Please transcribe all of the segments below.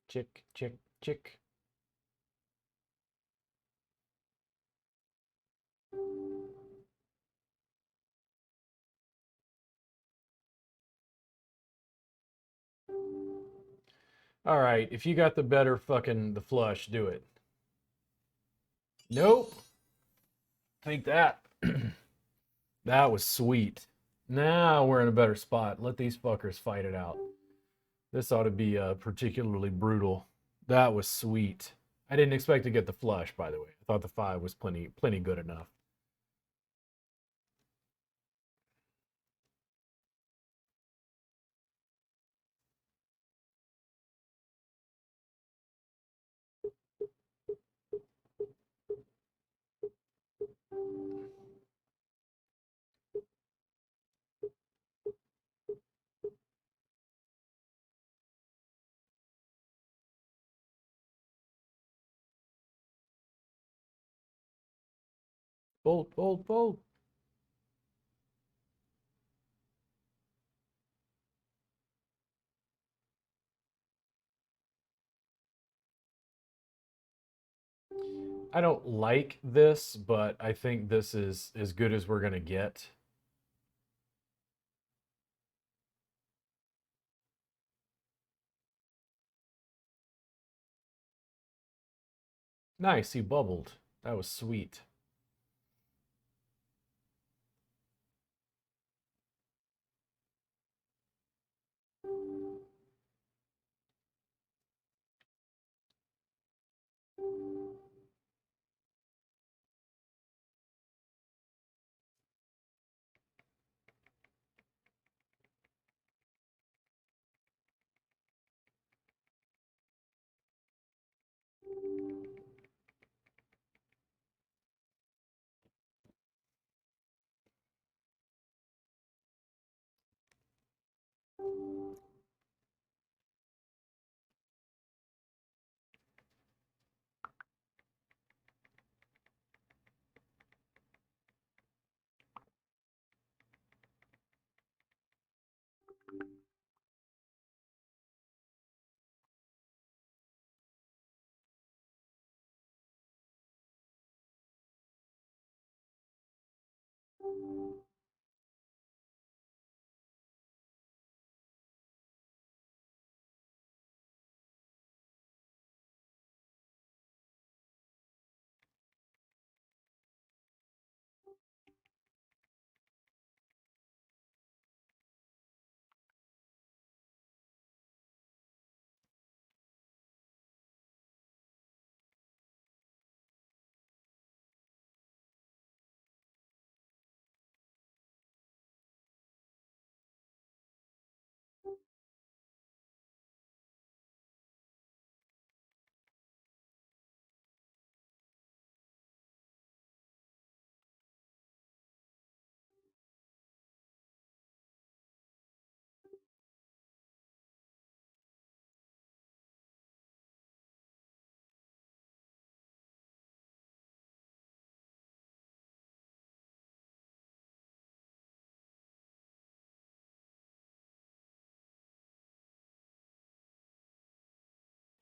Chick, chick, chick. All right, if you got the better fucking the flush, do it. Nope. Take that. That was sweet. Now we're in a better spot. Let these fuckers fight it out. This ought to be particularly brutal. That was sweet. I didn't expect to get the flush, by the way. I thought the 5 was plenty good enough. Bolt, bolt, bolt. I don't like this, but I think this is as good as we're going to get. Nice, he bubbled. That was sweet.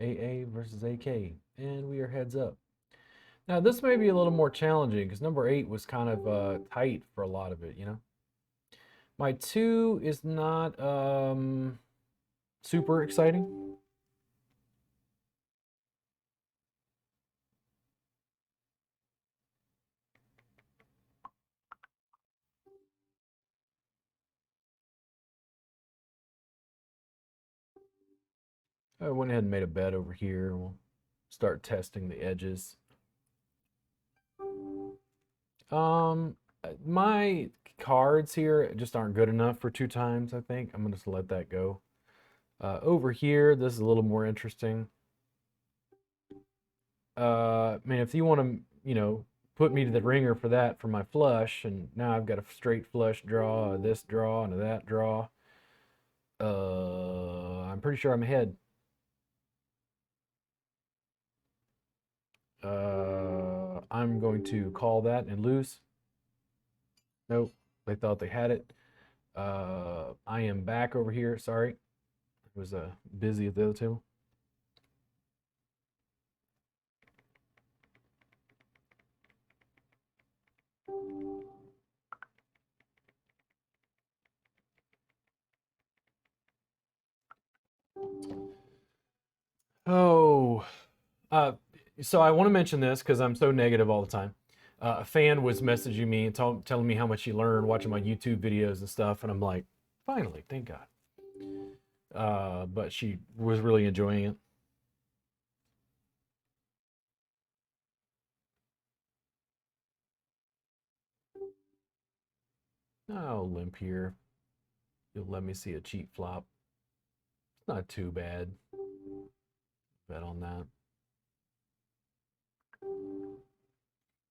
AA versus AK, and we are heads up. Now this may be a little more challenging because number 8 was kind of tight for a lot of it, you know. My 2 is not super exciting. I went ahead and made a bed over here. We'll start testing the edges. My cards here just aren't good enough for 2 times, I think. I'm gonna just let that go. Over here, this is a little more interesting. I mean, if you want to, you know, put me to the ringer for that for my flush, and now I've got a straight flush draw, this draw, and that draw. I'm pretty sure I'm ahead. I'm going to call that and lose. Nope, they thought they had it. I am back over here. Sorry, I was busy at the other table. So I want to mention this because I'm so negative all the time. A fan was messaging me and telling me how much he learned watching my YouTube videos and stuff, and I'm like, finally, thank God. But she was really enjoying it. Oh, limp here. You'll let me see a cheap flop. It's not too bad. Bet on that.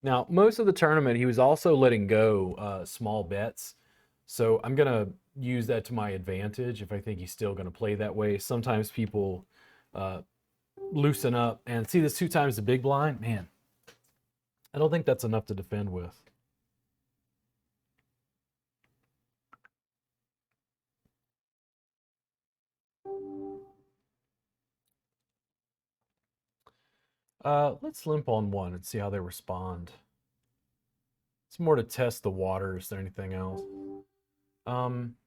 Now, most of the tournament, he was also letting go small bets. So I'm going to use that to my advantage if I think he's still going to play that way. Sometimes people uh, loosen up and see this 2 times the big blind. Man, I don't think that's enough to defend with. Let's limp on one and see how they respond. It's more to test the waters than anything else.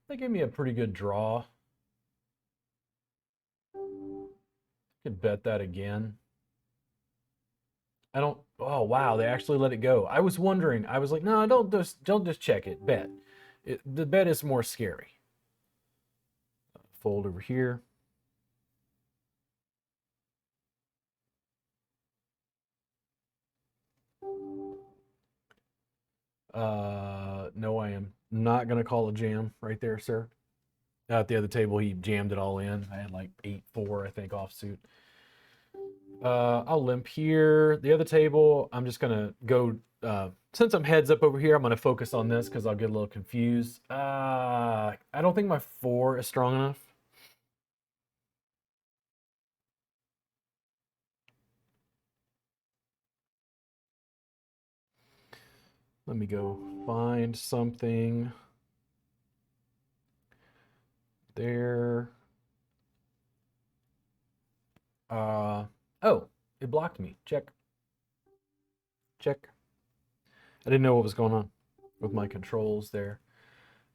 They gave me a pretty good draw. Could bet that again. I don't. Oh wow, they actually let it go. I was wondering. I was like, no, don't just check it. Bet. The bet is more scary. Fold over here. No, I am not gonna call a jam right there, sir. At the other table, he jammed it all in. I had like 8-4, I think, offsuit. I'll limp here. The other table, I'm just gonna go. Since I'm heads up over here, I'm gonna focus on this because I'll get a little confused. I don't think my 4 is strong enough. Let me go find something there. Oh, it blocked me. Check. Check. I didn't know what was going on with my controls there.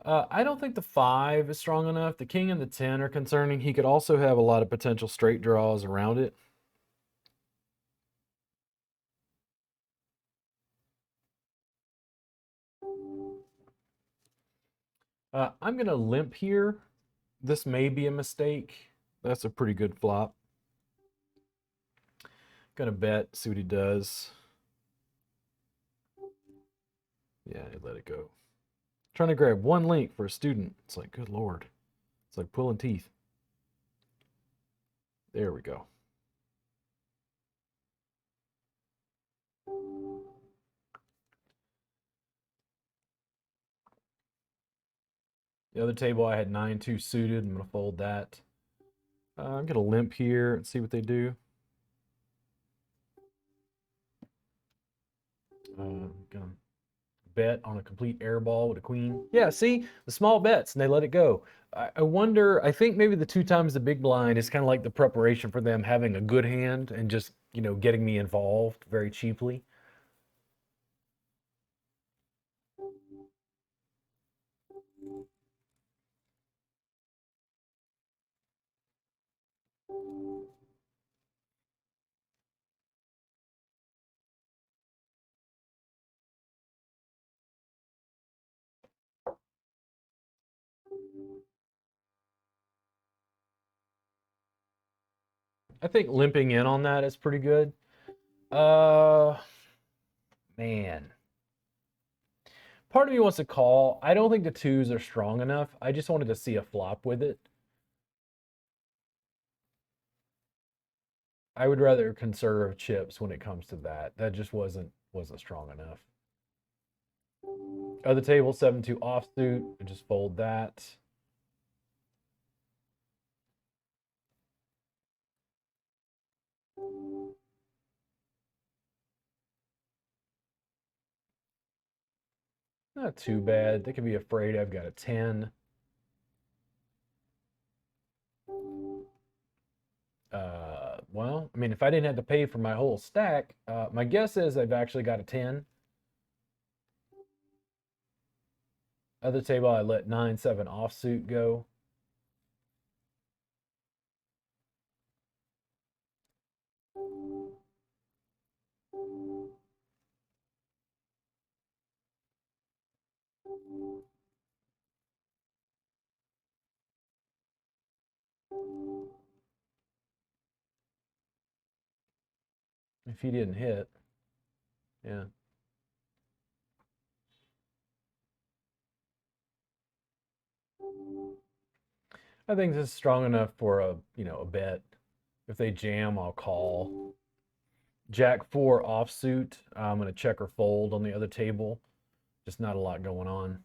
I don't think the 5 is strong enough. The king and the 10 are concerning. He could also have a lot of potential straight draws around it. I'm going to limp here. This may be a mistake. That's a pretty good flop. Gonna bet, see what he does. Yeah, he let it go. Trying to grab one link for a student. It's like, good lord. It's like pulling teeth. There we go. The other table I had 9-2 suited. I'm gonna fold that. I'm gonna limp here and see what they do. Gonna bet on a complete air ball with a queen. Yeah, see the small bets and they let it go. I wonder. I think maybe the 2 times the big blind is kind of like the preparation for them having a good hand and just getting me involved very cheaply. I think limping in on that is pretty good. Uh, man. Part of me wants to call. I don't think the 2s are strong enough. I just wanted to see a flop with it. I would rather conserve chips when it comes to that. That just wasn't strong enough. Other table 7-2 offsuit. I just fold that. Not too bad. They could be afraid I've got a 10. Well, I mean, if I didn't have to pay for my whole stack, my guess is I've actually got a 10. Other table, I let 9-7 offsuit go. If he didn't hit, yeah. I think this is strong enough for a, a bet. If they jam, I'll call. Jack 4 offsuit. I'm going to check or fold on the other table. Just not a lot going on.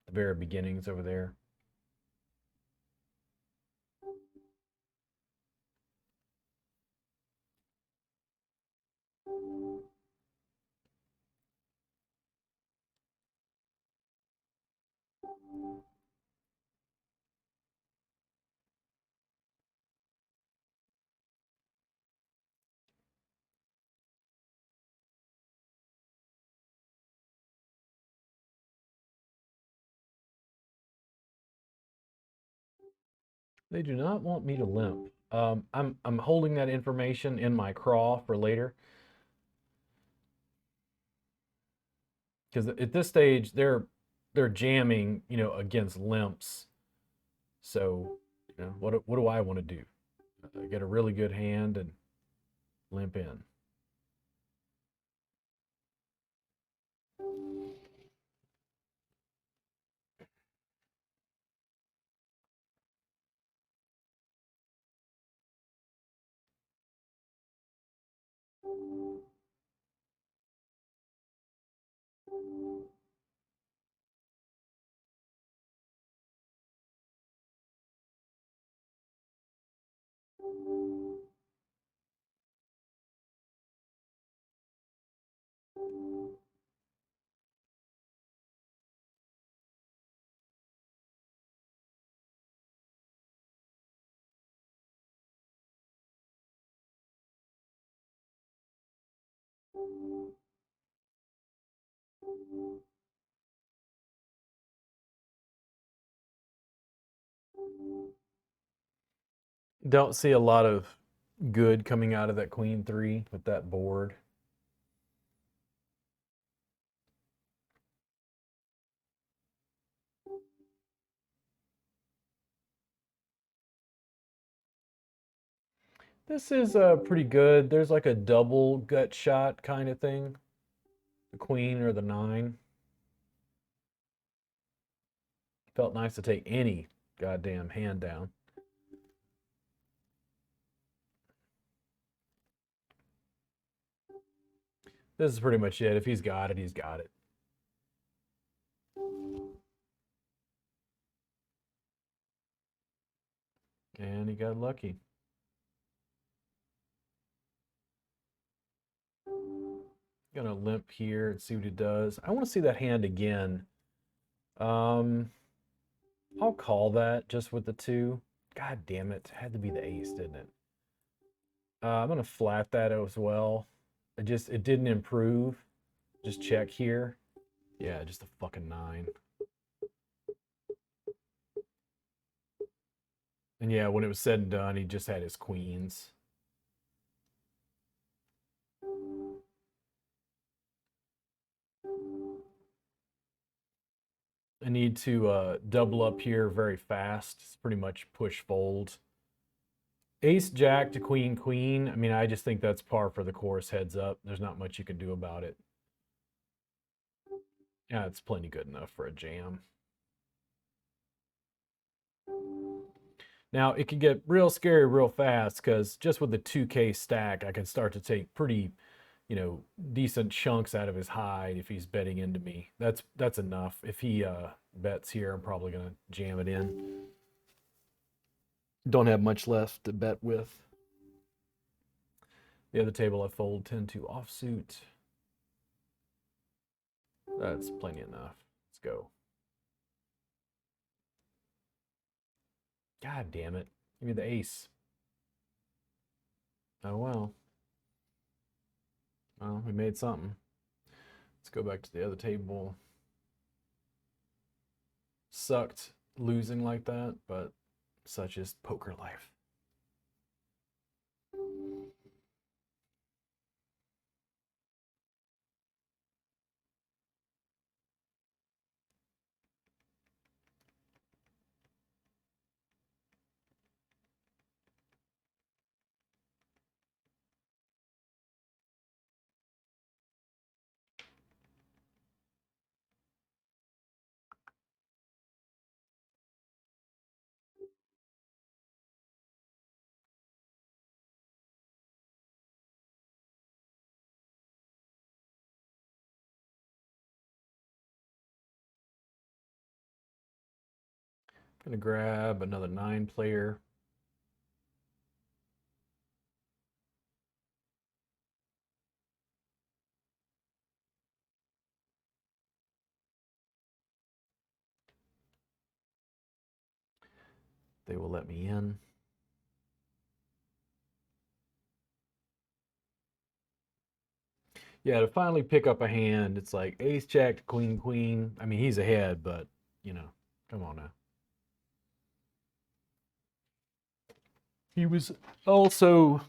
The very beginnings over there. They do not want me to limp. I'm holding that information in my craw for later because at this stage they're jamming, against limps. So, what do I want to do? Get a really good hand and limp in. Don't see a lot of good coming out of that queen 3 with that board. This is pretty good. There's like a double gut shot kind of thing. The queen or the 9. Felt nice to take any goddamn hand down. This is pretty much it. If he's got it, he's got it. And he got lucky. Gonna limp here and see what he does. I want to see that hand again. Um, I'll call that just with the 2. God damn it. Had to be the ace, didn't it? I'm gonna flat that as well. It didn't improve. Just check here. Yeah, just a fucking 9. And yeah, when it was said and done, he just had his queens. I need to double up here very fast. It's pretty much push fold. Ace jack to queen queen. I mean, I just think that's par for the course, heads up. There's not much you can do about it. Yeah, it's plenty good enough for a jam. Now, it can get real scary real fast because just with the 2K stack, I can start to take pretty, decent chunks out of his hide if he's betting into me. That's enough. If he bets here, I'm probably going to jam it in. Don't have much left to bet with. The other table I fold 10-2 offsuit. That's plenty enough. Let's go. God damn it. Give me the ace. Oh well. Well, we made something. Let's go back to the other table. Sucked losing like that, but such is poker life. Gonna grab another 9-player. They will let me in. Yeah, to finally pick up a hand, it's like ace, jack, queen, queen. I mean, he's ahead, but, you know, come on now. He was also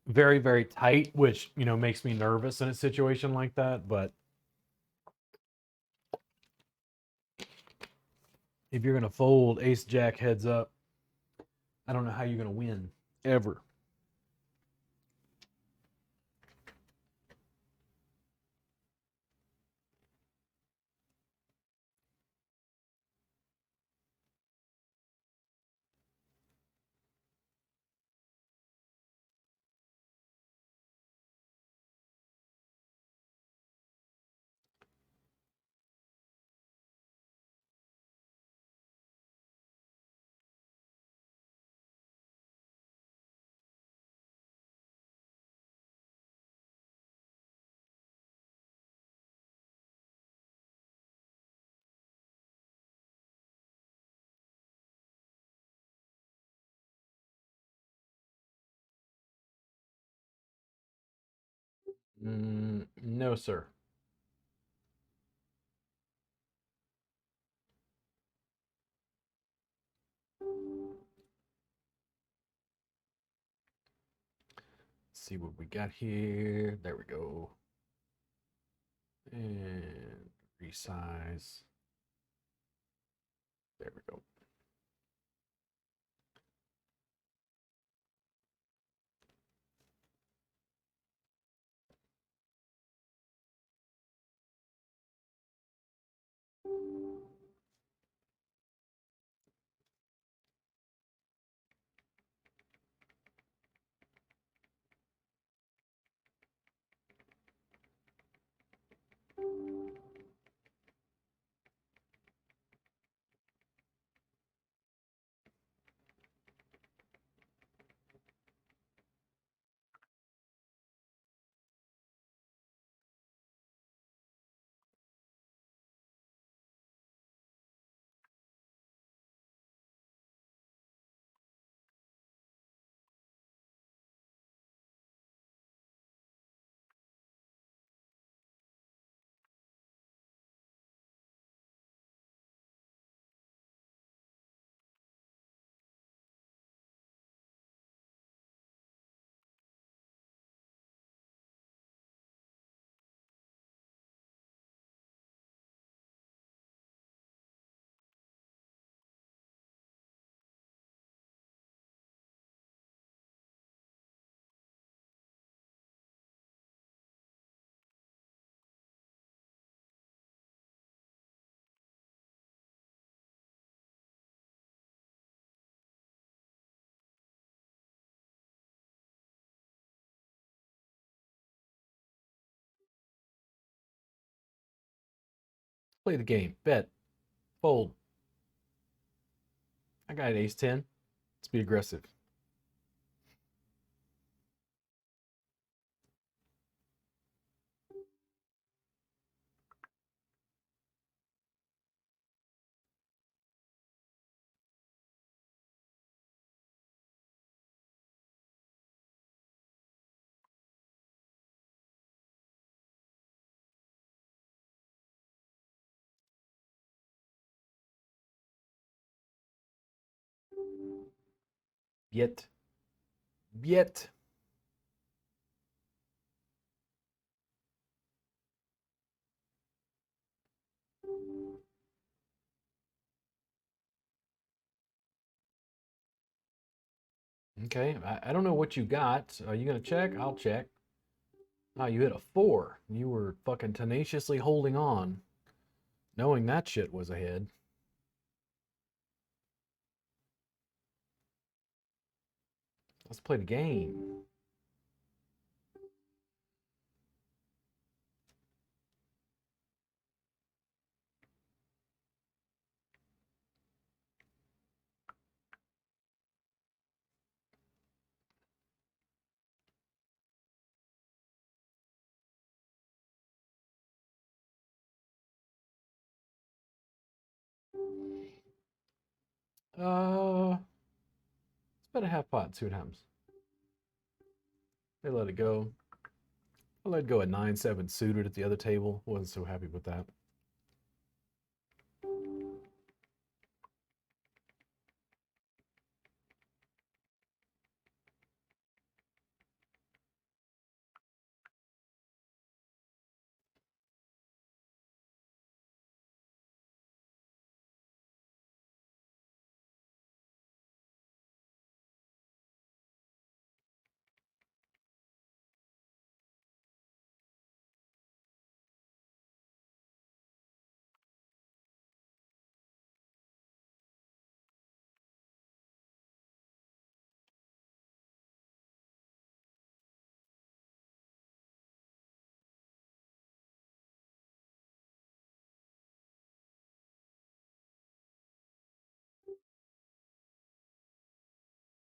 very, very tight, which, you know, makes me nervous in a situation like that. But if you're going to fold ace, jack, heads up, I don't know how you're going to win, ever. No, sir. Let's see what we got here. There we go. And resize. There we go. Play the game. Bet. Fold. I got an ace 10. Let's be aggressive. Yet. Yet. Okay, I don't know what you got. Are you going to check? I'll check. Oh, you hit a 4. You were fucking tenaciously holding on, knowing that shit was ahead. Let's play the game. Let's bet a half pot and see what happens. They let it go. I let go at 9-7 suited at the other table. Wasn't so happy with that.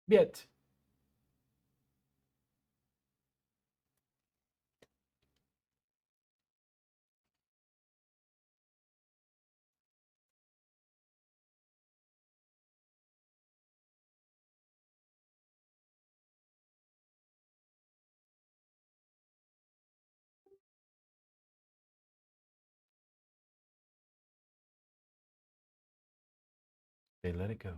Yet. They let it go.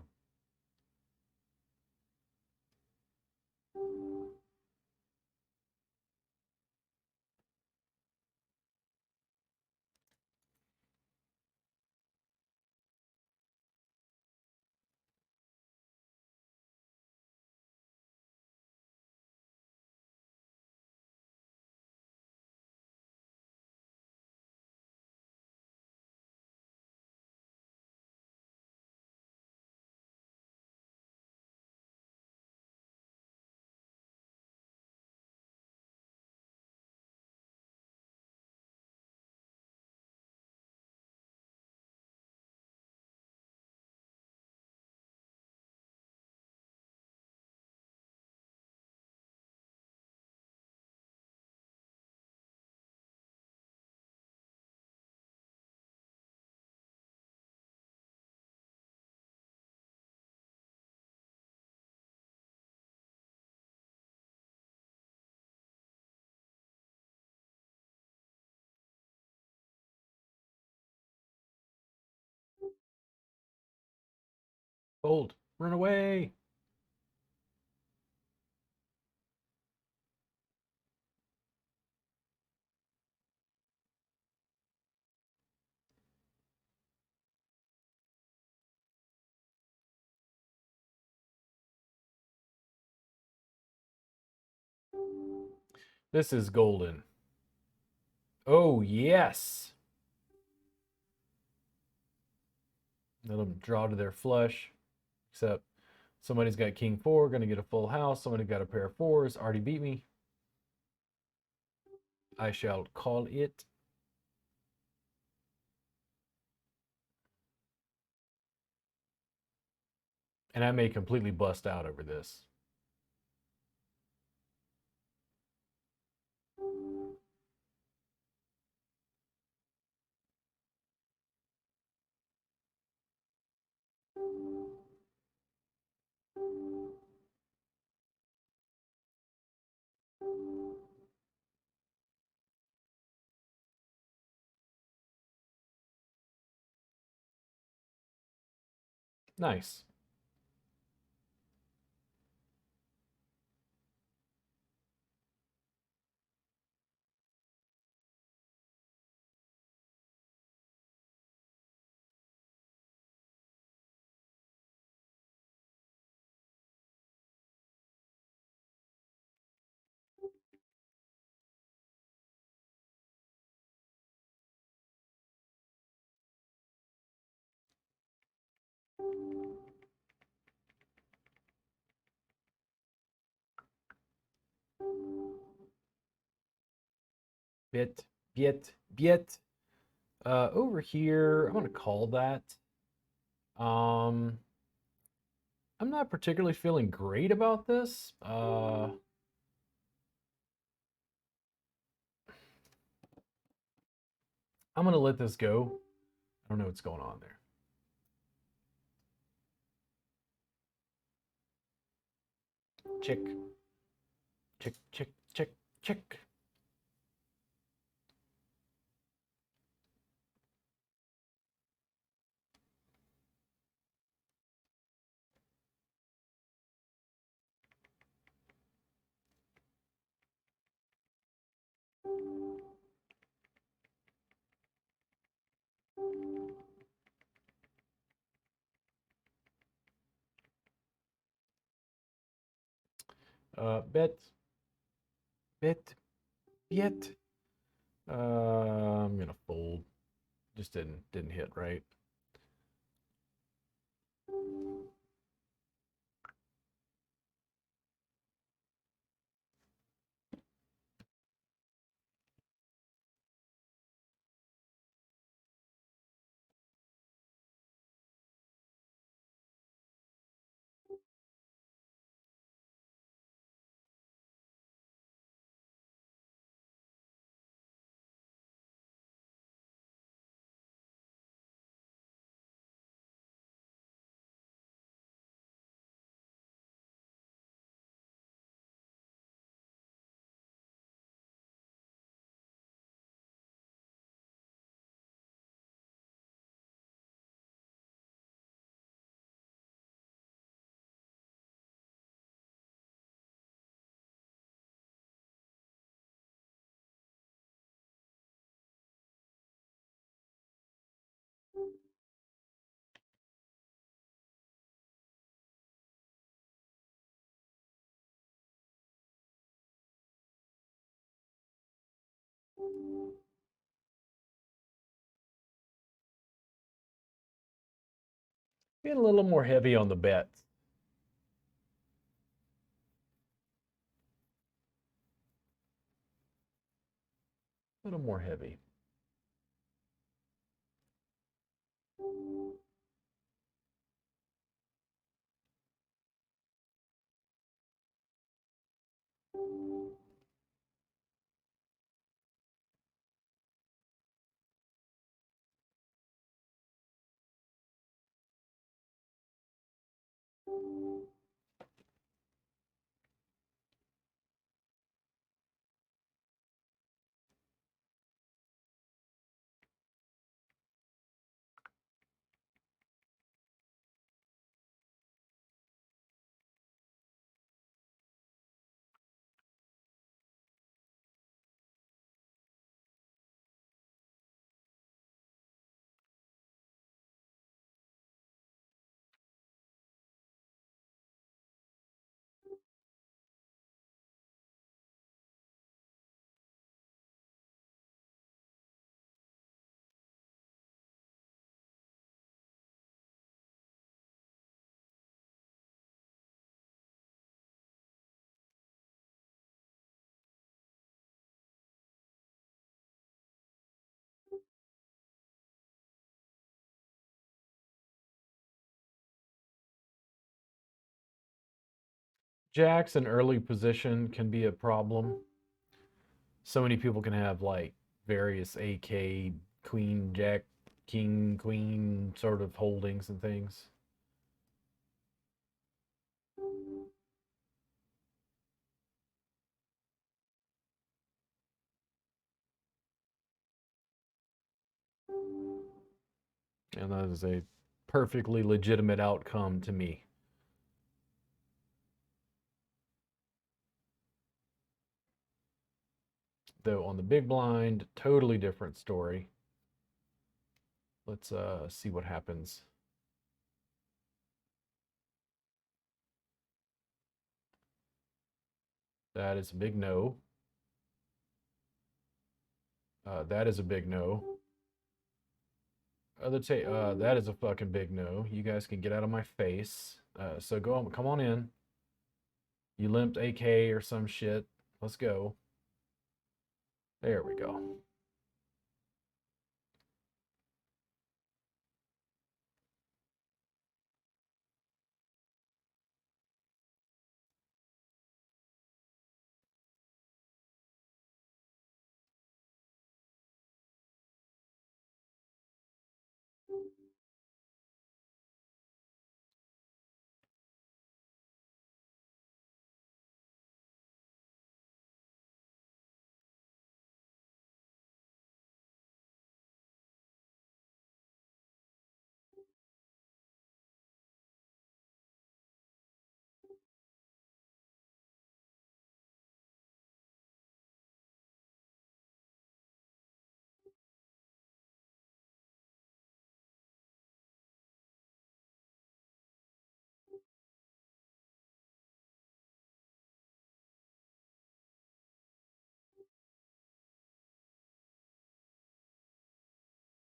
Fold. Run away. This is golden. Oh, yes. Let them draw to their flush. Except somebody's got king four, going to get a full house. Somebody got a pair of fours, already beat me. I shall call it. And I may completely bust out over this. Nice. Bit, bit, bit. Over here, I'm going to call that. Um, I'm not particularly feeling great about this. I'm going to let this go. I don't know what's going on there. Check. Check, check, check, check. Bet, bet, bet. I'm gonna fold. Just didn't hit right. Being a little more heavy on the bets. A little more heavy. Jacks in early position can be a problem. So many people can have like various AK, queen, jack, king, queen sort of holdings and things. And that is a perfectly legitimate outcome to me. Though on the big blind, totally different story. Let's see what happens. That is a big no. That is a big no. That is a fucking big no. You guys can get out of my face. So go on, come on in. You limped AK or some shit. Let's go. There we go.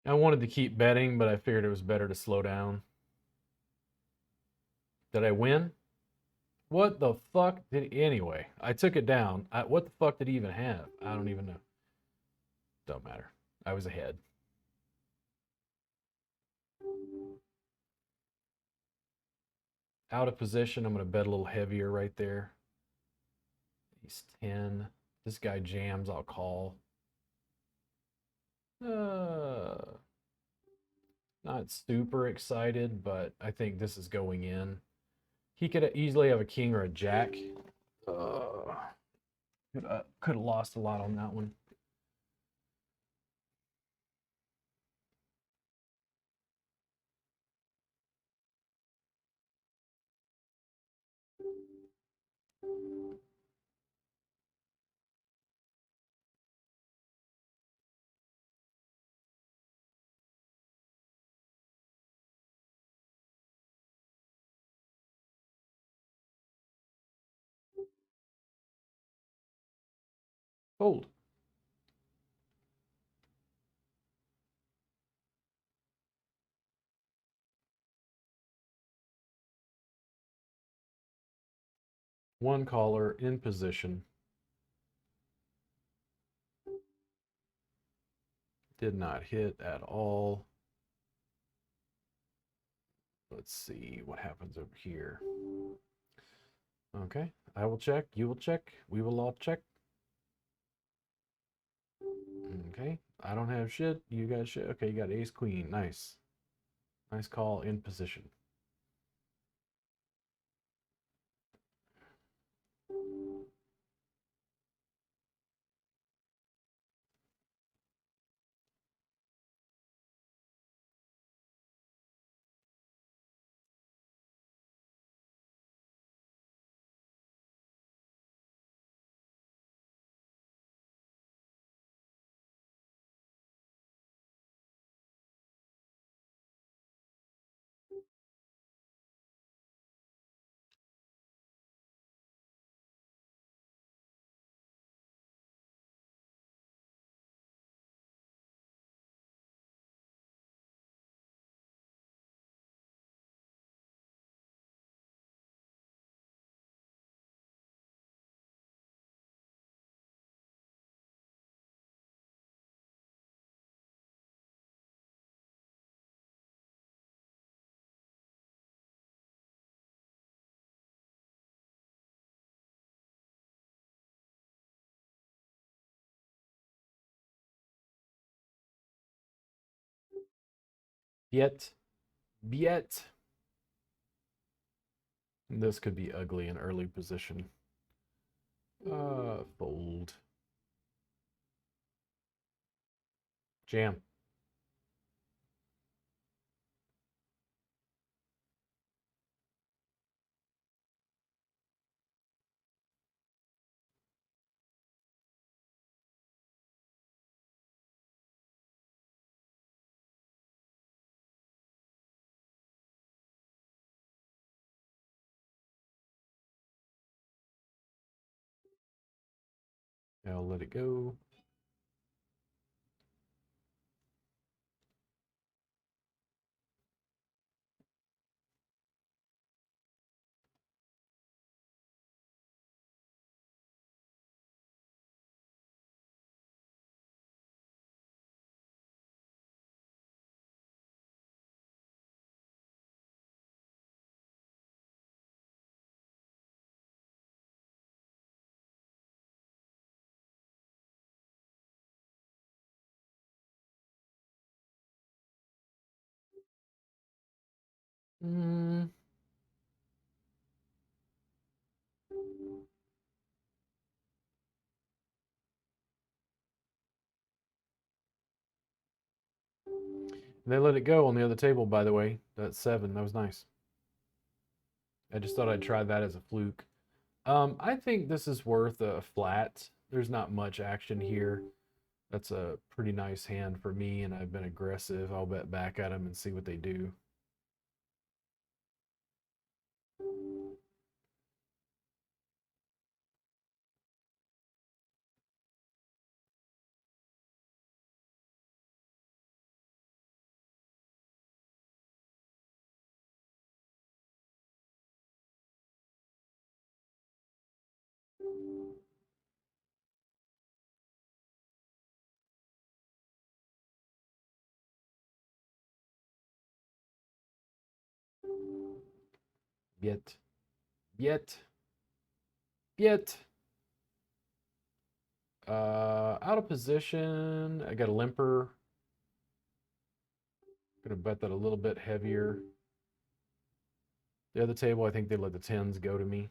I wanted to keep betting, but I figured it was better to slow down. Did I win? What the fuck did anyway? I took it down. What the fuck did he even have? I don't even know. Don't matter. I was ahead. Out of position. I'm gonna bet a little heavier right there. He's 10. This guy jams. I'll call. Uh, Not super excited, but I think this is going in. He could easily have a king or a jack. Uh, could have lost a lot on that one. Fold. One caller in position. Did not hit at all. Let's see what happens over here. Okay, I will check. You will check. We will all check. Okay, I don't have shit. You got shit. Okay, you got ace queen. Nice. Nice call in position. Yet. Yet. This could be ugly in early position. Fold. Jam. I'll let it go. Mm, they let it go on the other table, by the way. That's 7. That was nice. I just thought I'd try that as a fluke. I think this is worth a flat. There's not much action here. That's a pretty nice hand for me, and I've been aggressive. I'll bet back at them and see what they do. Yet. Yet. Yet. Out of position. I got a limper. Gonna bet that a little bit heavier. The other table, I think they let the tens go to me.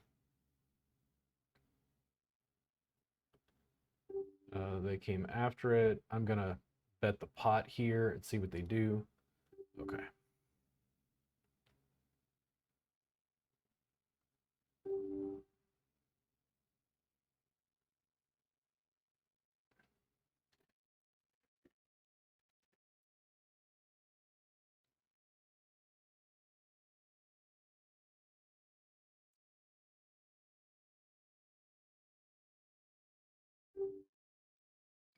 They came after it. I'm gonna bet the pot here and see what they do. Okay.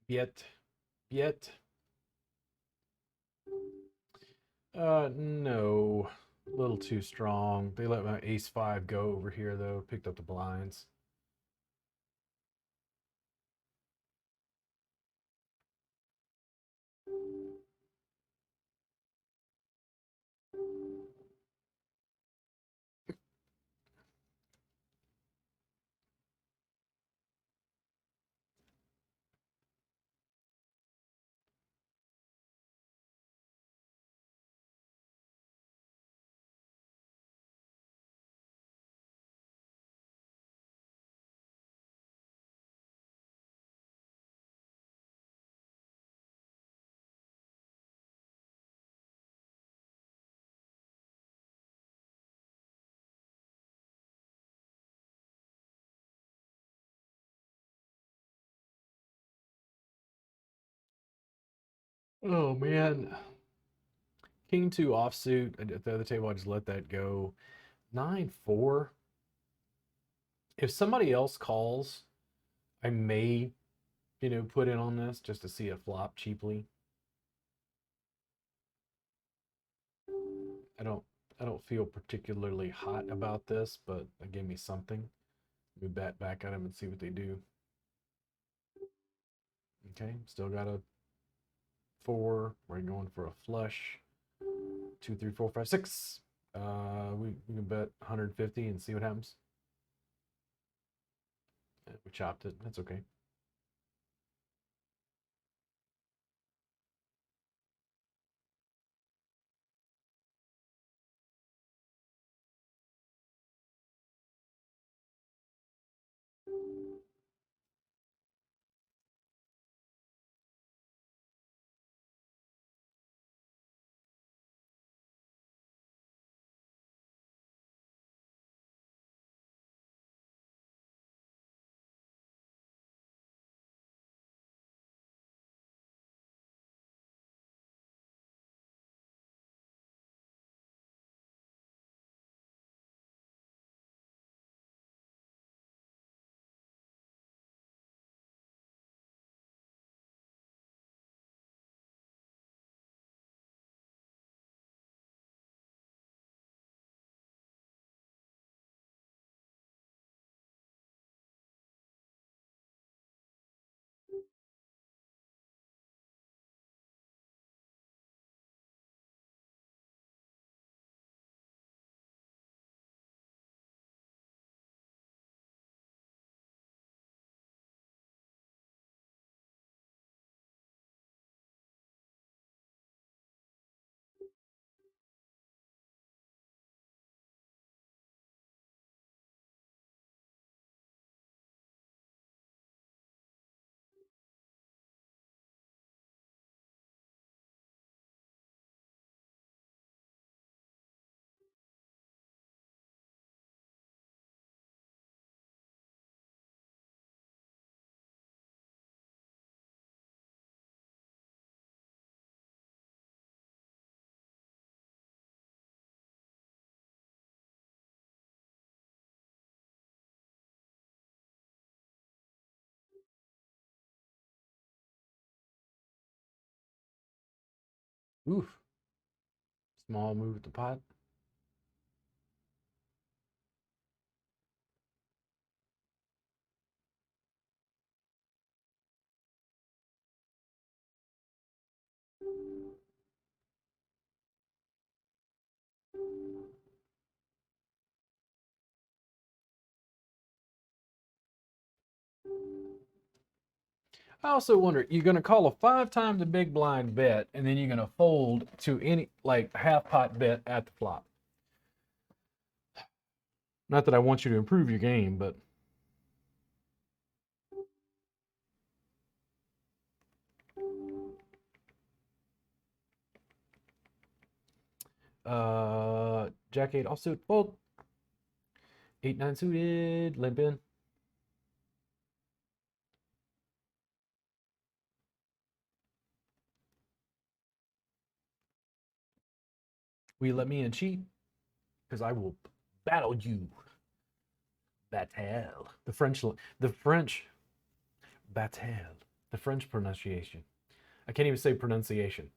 Yet. Yet. No. A little too strong. They let my ace five go over here though. Picked up the blinds. Oh man. King two offsuit at the other table. I just let that go. 9-4. If somebody else calls, I may, put in on this just to see it flop cheaply. I don't I don't feel particularly hot about this, but it gave me something. We bet back at them and see what they do. Okay, still got a 4. We're going for a flush. 2, 3, 4, 5, 6. We can bet 150 and see what happens. We chopped it. That's okay. Oof. Small move at the pot. I also wonder, you're going to call a 5 times the big blind bet, and then you're going to fold to any, like, half pot bet at the flop. Not that I want you to improve your game, but Jack 8 offsuit, fold. 8 9 suited, limp in. Will you let me in cheat? Because I will battle you. Battle. The French battle. The French pronunciation. I can't even say pronunciation.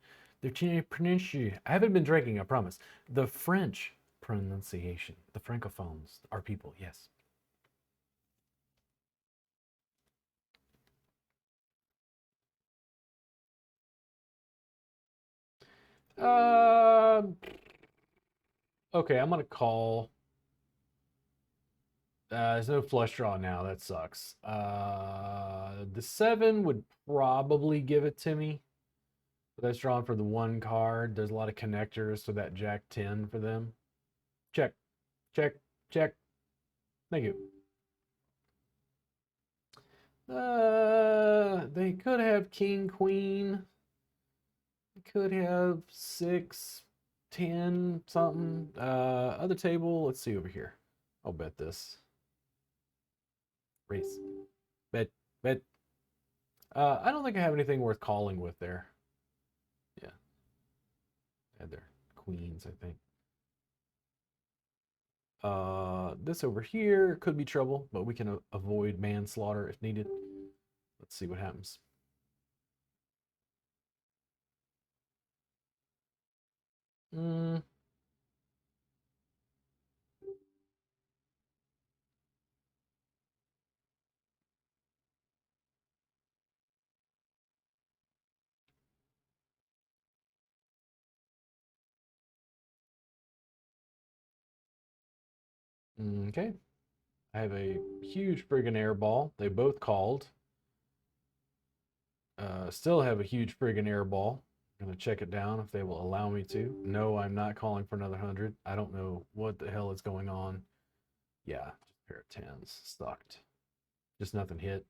I haven't been drinking, I promise. The French pronunciation. The Francophones are people, yes. Uh, okay, I'm gonna call. There's no flush draw now. That sucks. The 7 would probably give it to me. But that's drawn for the 1 card. There's a lot of connectors, so that Jack 10 for them. Check, check, check. Thank you. They could have King, Queen. They could have 6, 10, something. Other table. Let's see over here. I'll bet this. Race. Bet, bet. I don't think I have anything worth calling with there. Yeah. Had their queens, I think. This over here could be trouble, but we can avoid manslaughter if needed. Let's see what happens. Mm. Okay. I have a huge friggin' air ball. They both called. Still have a huge friggin' air ball. I'm gonna check it down if they will allow me to. No, I'm not calling for another 100. I don't know what the hell is going on. Yeah, just a pair of tens. Sucked. Just nothing hit.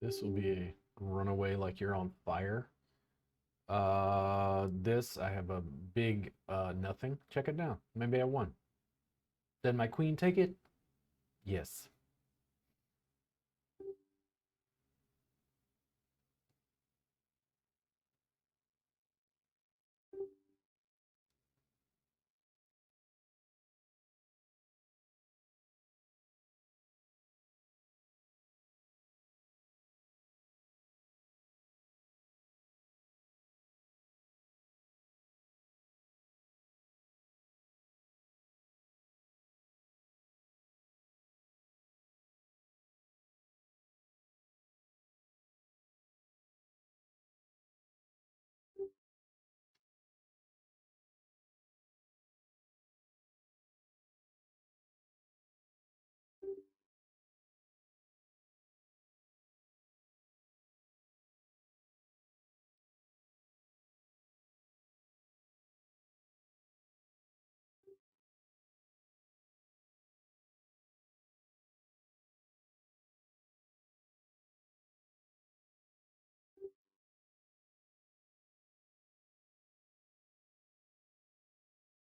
This will be a runaway like you're on fire. This, I have a big nothing. Check it down. Maybe I won. Did my queen take it? Yes.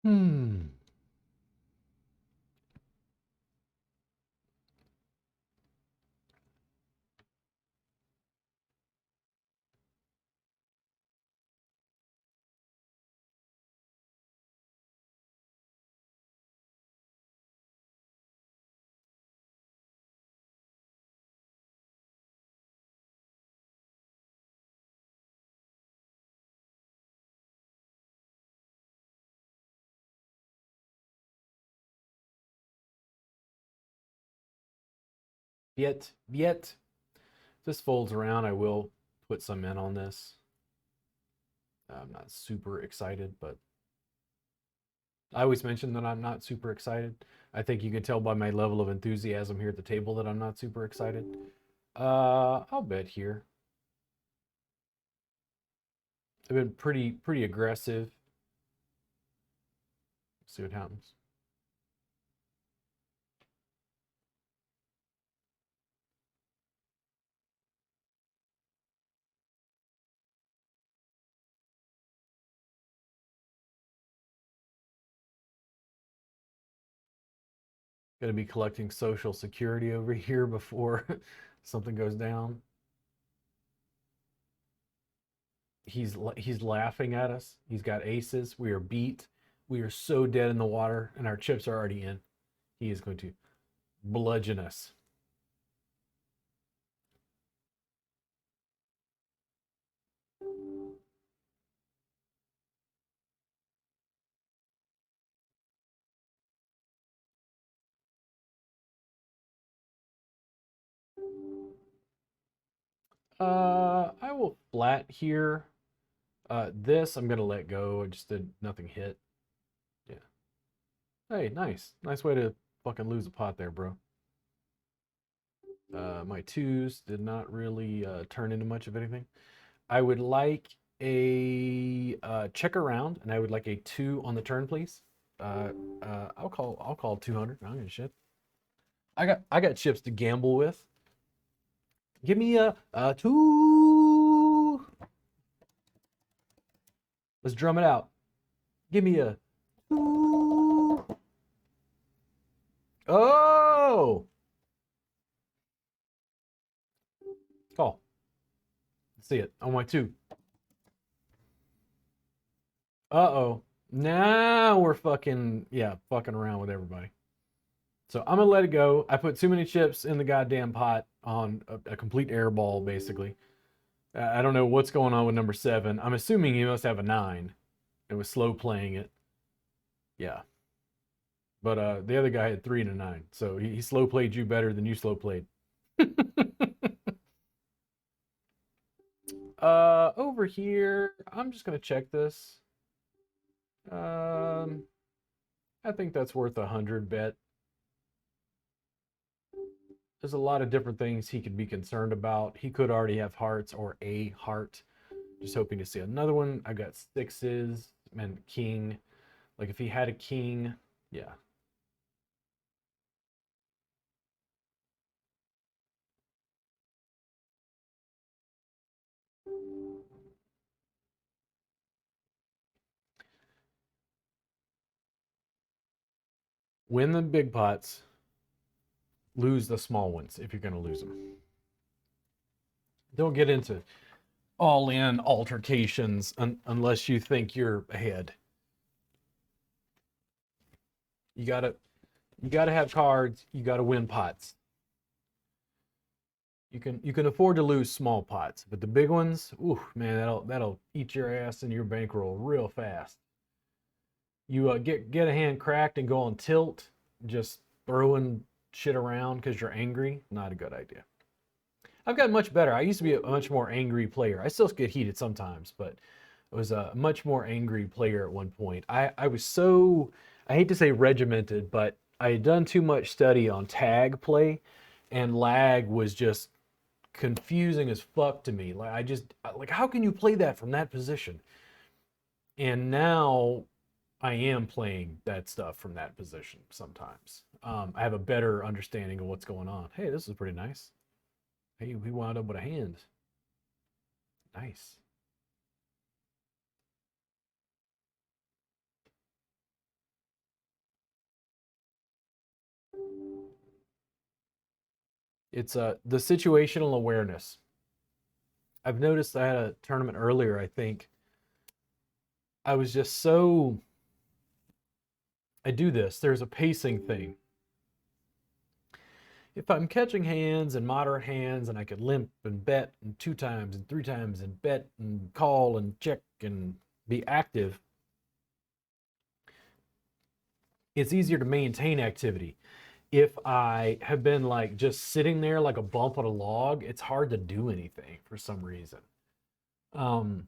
Hmm. Yet. This folds around. I will put some in on this. I'm not super excited, but I always mention that I'm not super excited. I think you can tell by my level of enthusiasm here at the table that I'm not super excited. I'll bet here. I've been pretty aggressive. See what happens. Gonna be collecting Social Security over here before something goes down. He's laughing at us. He's got aces. We are beat. We are so dead in the water, and our chips are already in. He is going to bludgeon us. I will flat here. This I'm gonna let go. I just did nothing hit. Yeah. Hey, nice way to fucking lose a pot there, bro. My twos did not really turn into much of anything. I would like a check around, and I would like a 2 on the turn, please. I'll call 200. I don't give a shit. I got chips to gamble with. Give me a 2. Let's drum it out. Give me a 2. Oh, call. Let's see it on my 2. Uh-oh. Now we're fucking, yeah, fucking around with everybody. So I'm gonna let it go. I put too many chips in the goddamn pot on a complete airball, basically. I don't know what's going on with number 7. I'm assuming he must have a 9. It was slow playing it. Yeah. But the other guy had 3 and a 9. So he slow played you better than you slow played. Over here, I'm just gonna check this. Um, I think that's worth 100 bet. There's a lot of different things he could be concerned about. He could already have hearts or a heart. Just hoping to see another one. I got 6s and king. Like if he had a king, yeah. Win the big pots, lose the small ones if you're going to lose them. Don't get into all in altercations unless you think you're ahead. You got to have cards, you got to win pots. You can afford to lose small pots, but the big ones, ooh, man, that'll eat your ass in your bankroll real fast. You get a hand cracked and go on tilt, just throwing shit around because you're angry. Not a good idea. I've gotten much better. I used to be a much more angry player. I still get heated sometimes, but I was a much more angry player at one point. I was so, I hate to say regimented, but I had done too much study on tag play, and lag was just confusing as fuck to me. Like like how can you play that from that position? And now I am playing that stuff from that position sometimes. I have a better understanding of what's going on. Hey, this is pretty nice. Hey, we wound up with a hand. Nice. It's the situational awareness. I've noticed I had a tournament earlier, I think. I was just so I do this. There's a pacing thing. If I'm catching hands and moderate hands and I could limp and bet and 2 times and 3 times and bet and call and check and be active, it's easier to maintain activity. If I have been like just sitting there like a bump on a log, it's hard to do anything for some reason. Um,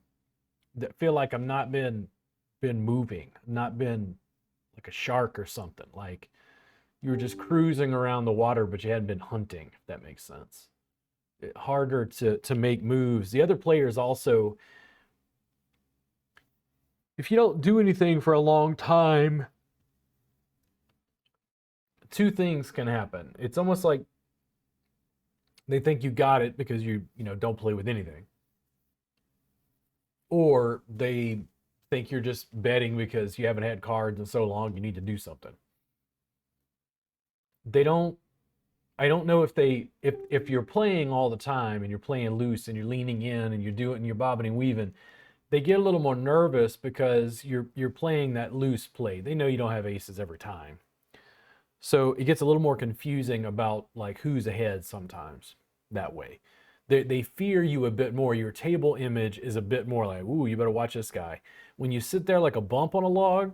that feel like I'm not been moving, not been like a shark or something. Like you were just cruising around the water, but you hadn't been hunting, if that makes sense. Harder to make moves. The other players also, if you don't do anything for a long time, two things can happen. It's almost like they think you got it because you don't play with anything, or they think you're just betting because you haven't had cards in so long you need to do something. They don't I don't know if you're playing all the time and you're playing loose and you're leaning in and you're doing you're bobbing and weaving, they get a little more nervous because you're playing that loose play. They know you don't have aces every time. So it gets a little more confusing about like who's ahead sometimes that way. They fear you a bit more. Your table image is a bit more like, ooh, you better watch this guy. When you sit there like a bump on a log,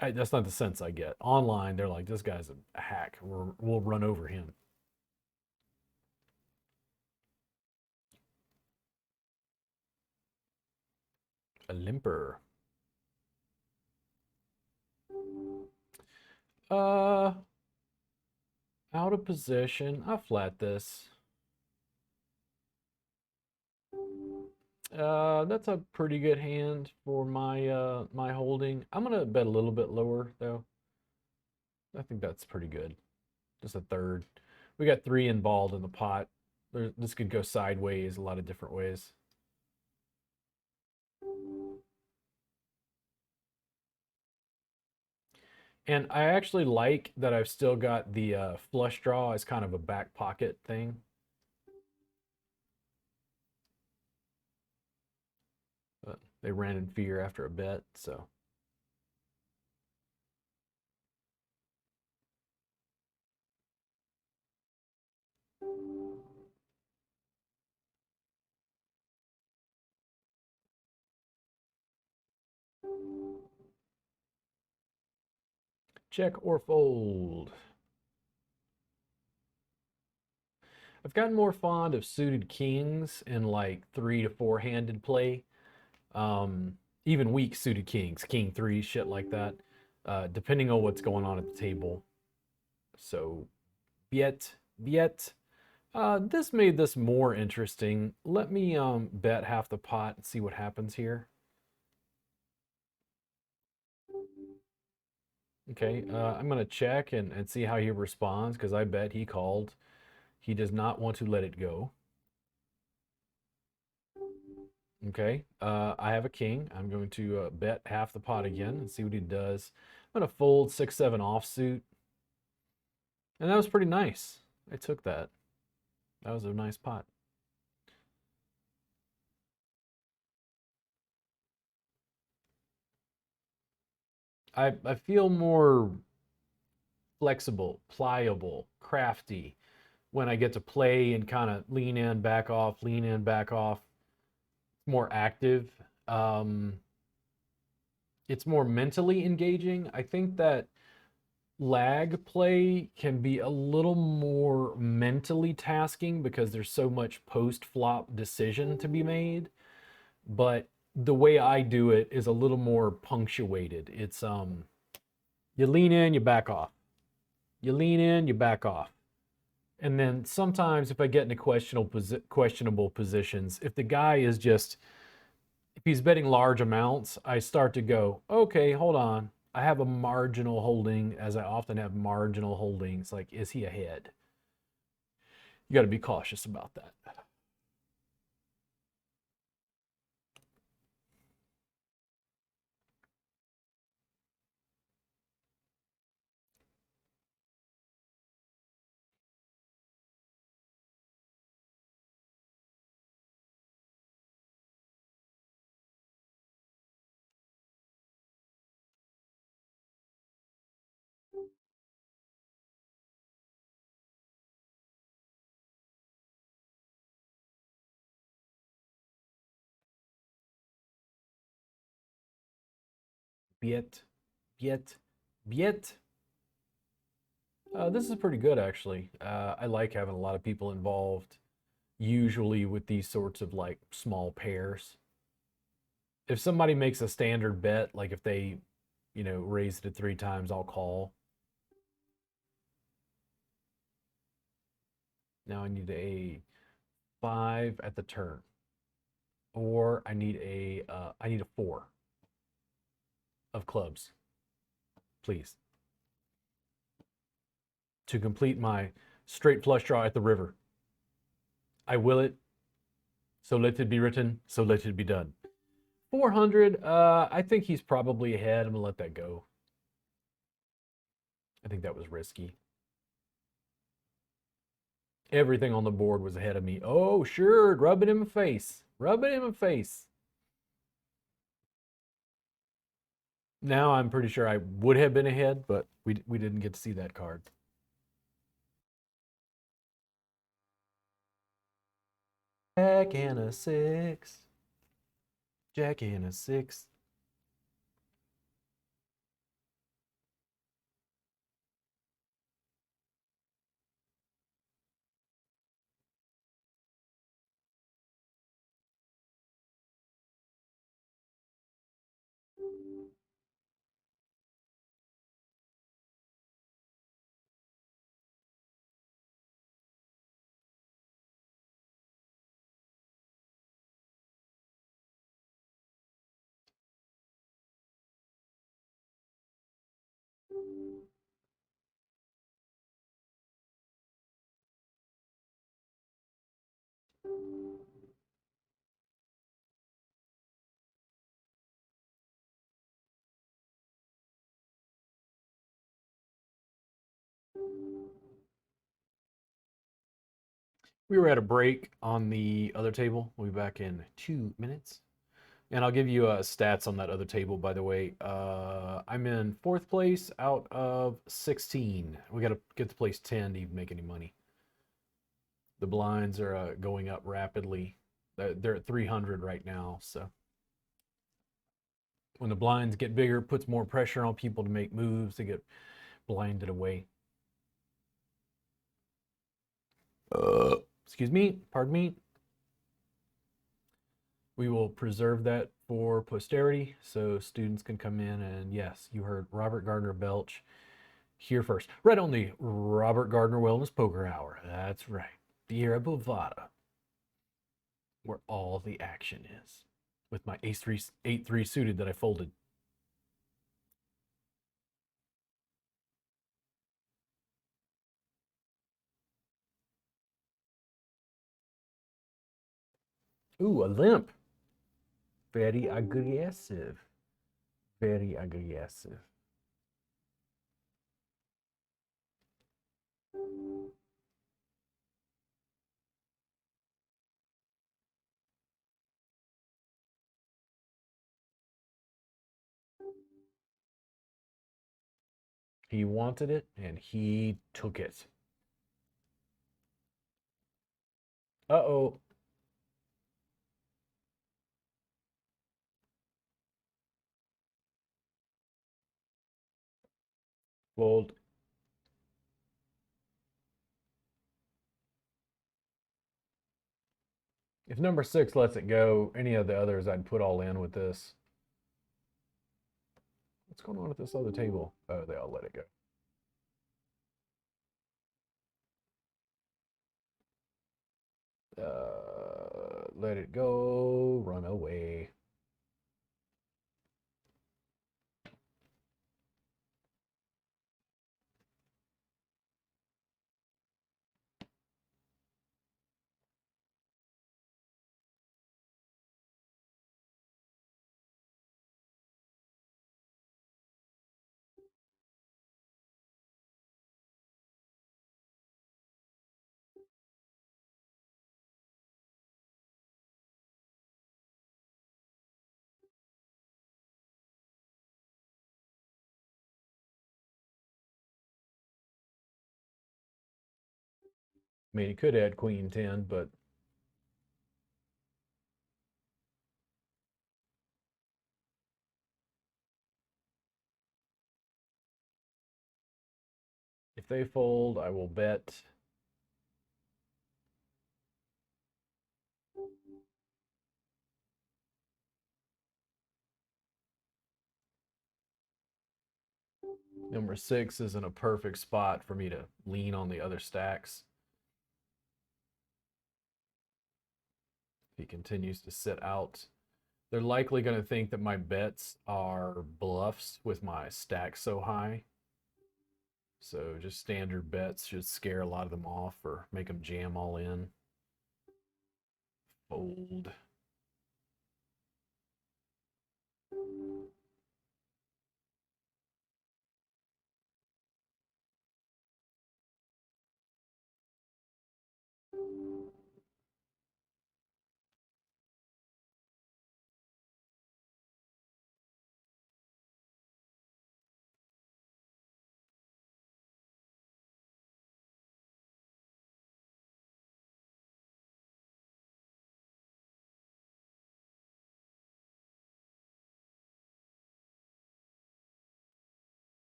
that's not the sense I get. Online, they're like, this guy's a hack. We'll run over him. A limper. Uh, Out of position. I'll flat this. That's a pretty good hand for my holding. I'm gonna bet a little bit lower though. I think that's pretty good. Just a third. We got 3 involved in the pot. This could go sideways a lot of different ways. And I actually like that I've still got the flush draw as kind of a back pocket thing. But they ran in fear after a bet, so. Check or fold. I've gotten more fond of suited kings in like 3 to 4 handed play. Even weak suited kings, king three, shit like that, depending on what's going on at the table. So, yet, this made this more interesting. Let me bet half the pot and see what happens here. Okay, I'm gonna check and see how he responds because I bet he called. He does not want to let it go. Okay, I have a king. I'm going to bet half the pot again and see what he does. I'm going to fold 6-7 offsuit. And that was pretty nice. I took that. That was a nice pot. I feel more flexible, pliable, crafty when I get to play and kind of lean in, back off, lean in, back off. More active. Um, it's more mentally engaging. I think that lag play can be a little more mentally tasking because there's so much post flop decision to be made. But the way I do it is a little more punctuated. It's you lean in, you back off. You lean in, you back off. And then sometimes if I get into questionable positions, if the guy is just if he's betting large amounts, I start to go, okay, hold on. I have a marginal holding, as I often have marginal holdings. Like, is he ahead? You got to be cautious about that. Biet, biet, biet. This is pretty good, actually. I like having a lot of people involved, usually with these sorts of like small pairs. If somebody makes a standard bet, like if they, raise it 3 times, I'll call. Now I need a 5 at the turn, or I need a 4 of clubs, please, to complete my straight flush draw at the river. I will it. So let it be written. So let it be done. 400. I think he's probably ahead. I'm gonna let that go. I think that was risky. Everything on the board was ahead of me. Oh, sure. Rub it in my face. Rub it in my face. Now I'm pretty sure I would have been ahead, but we didn't get to see that card. Jack and a 6. Jack and a 6. We were at a break on the other table. We'll be back in 2 minutes. And I'll give you stats on that other table, by the way. I'm in 4th place out of 16. We got to get to place 10 to even make any money. The blinds are going up rapidly. They're at 300 right now. So when the blinds get bigger, it puts more pressure on people to make moves to get blinded away. Excuse me, pardon me. We will preserve that for posterity so students can come in and, yes, you heard Robert Gardner Belch here first. Right on the Robert Gardner Wellness Poker Hour. That's right. Here at Bovada, where all the action is. With my ace-3, 8-3 suited that I folded. Ooh, a limp. Very aggressive. Very aggressive. He wanted it, and he took it. Uh-oh. Fold. If number 6 lets it go, any of the others I'd put all in with this. What's going on at this other table? Oh, they all let it go. Let it go. Run away. I mean, he could add queen 10, but If they fold, I will bet. Number 6 is in a perfect spot for me to lean on the other stacks. If he continues to sit out, they're likely going to think that my bets are bluffs with my stack so high. So just standard bets should scare a lot of them off or make them jam all in. Fold.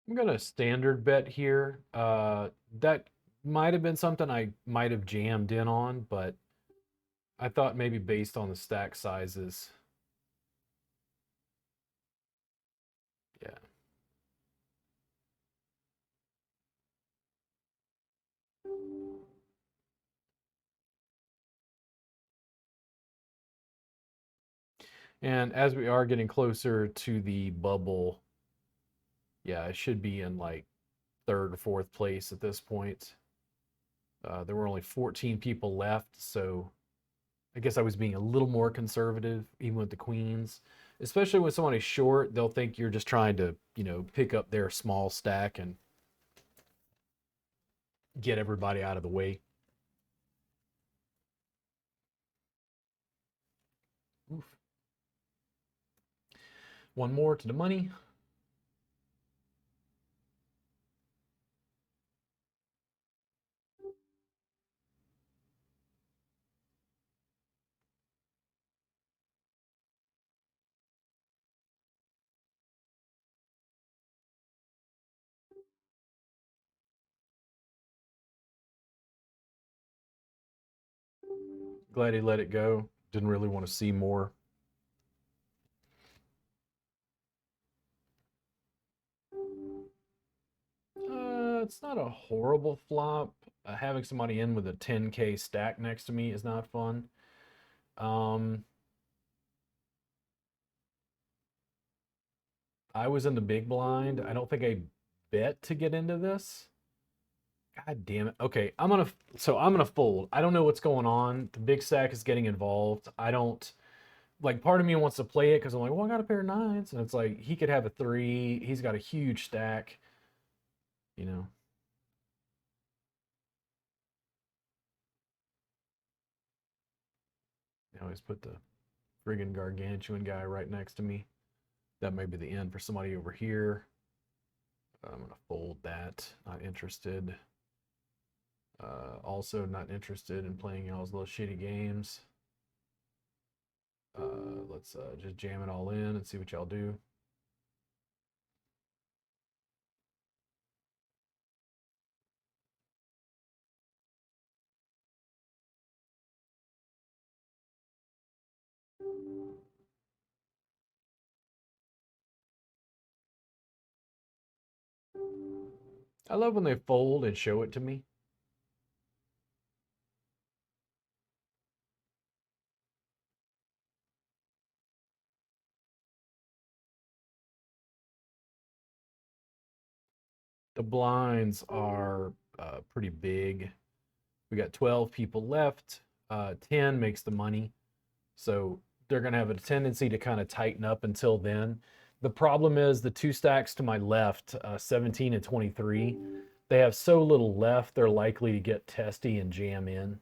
I'm gonna standard bet here. That might have been something I might have jammed in on, but I thought maybe based on the stack sizes. Yeah. And as we are getting closer to the bubble, yeah, it should be in like third or fourth place at this point. There were only 14 people left, so I guess I was being a little more conservative, even with the queens. Especially when someone is short, they'll think you're just trying to, pick up their small stack and get everybody out of the way. Oof. One more to the money. Glad he let it go. Didn't really want to see more. It's not a horrible flop. Having somebody in with a 10K stack next to me is not fun. Um, I was in the big blind. I don't think I bet to get into this. God damn it. Okay, I'm gonna fold. I don't know what's going on. The big stack is getting involved. I don't like part of me wants to play it because I'm like, well, I got a pair of nines, and it's like he could have a three. He's got a huge stack, you know. I always put the friggin' gargantuan guy right next to me. That may be the end for somebody over here. I'm gonna fold that. Not interested. Also not interested in playing y'all's little shitty games. Let's just jam it all in and see what y'all do. I love when they fold and show it to me. The blinds are pretty big. We got 12 people left. 10 makes the money. So they're going to have a tendency to kind of tighten up until then. The problem is the two stacks to my left, 17 and 23, they have so little left, they're likely to get testy and jam in.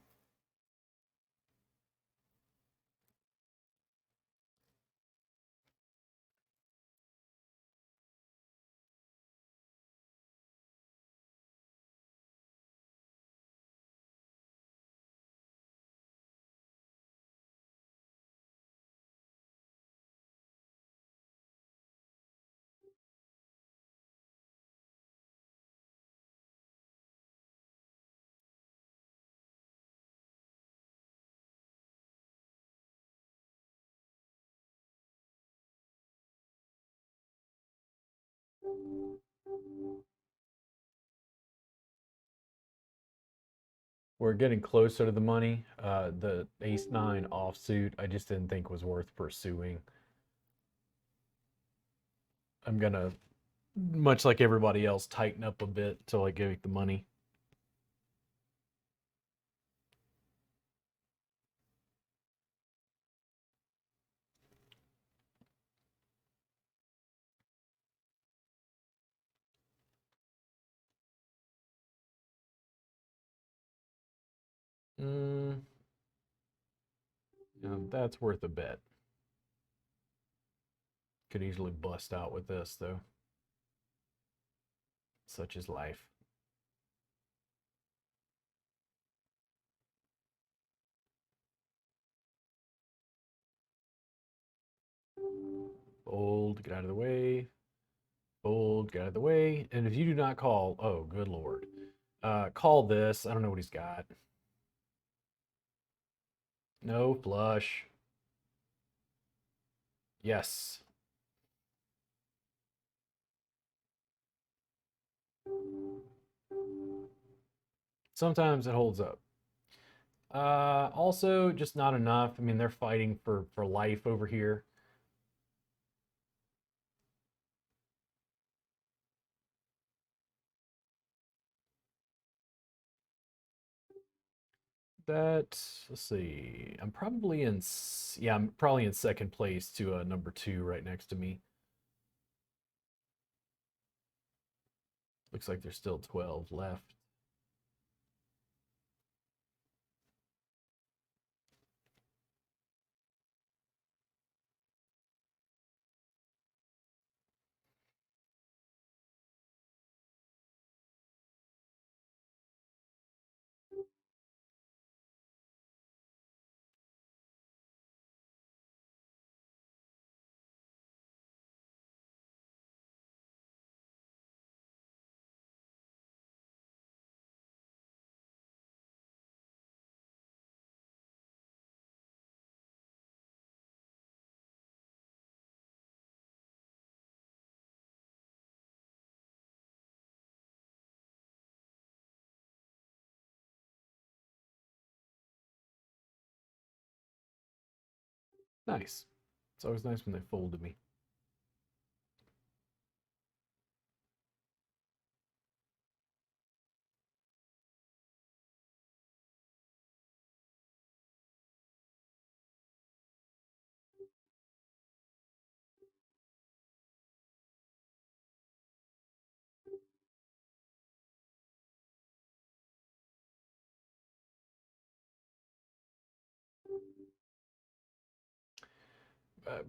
We're getting closer to the money. The ace nine offsuit, I just didn't think was worth pursuing. I'm gonna, much like everybody else, tighten up a bit until I get the money. Mm, that's worth a bet. Could easily bust out with this though. Such is life. Fold, get out of the way. Fold, get out of the way. And if you do not call, oh, good lord. Call this. I don't know what he's got. No flush. Yes. Sometimes it holds up. Also, just not enough. I mean, they're fighting for life over here. That, let's see. I'm probably in, yeah, I'm probably in second place to number two right next to me. Looks like there's still 12 left. Nice. It's always nice when they fold to me.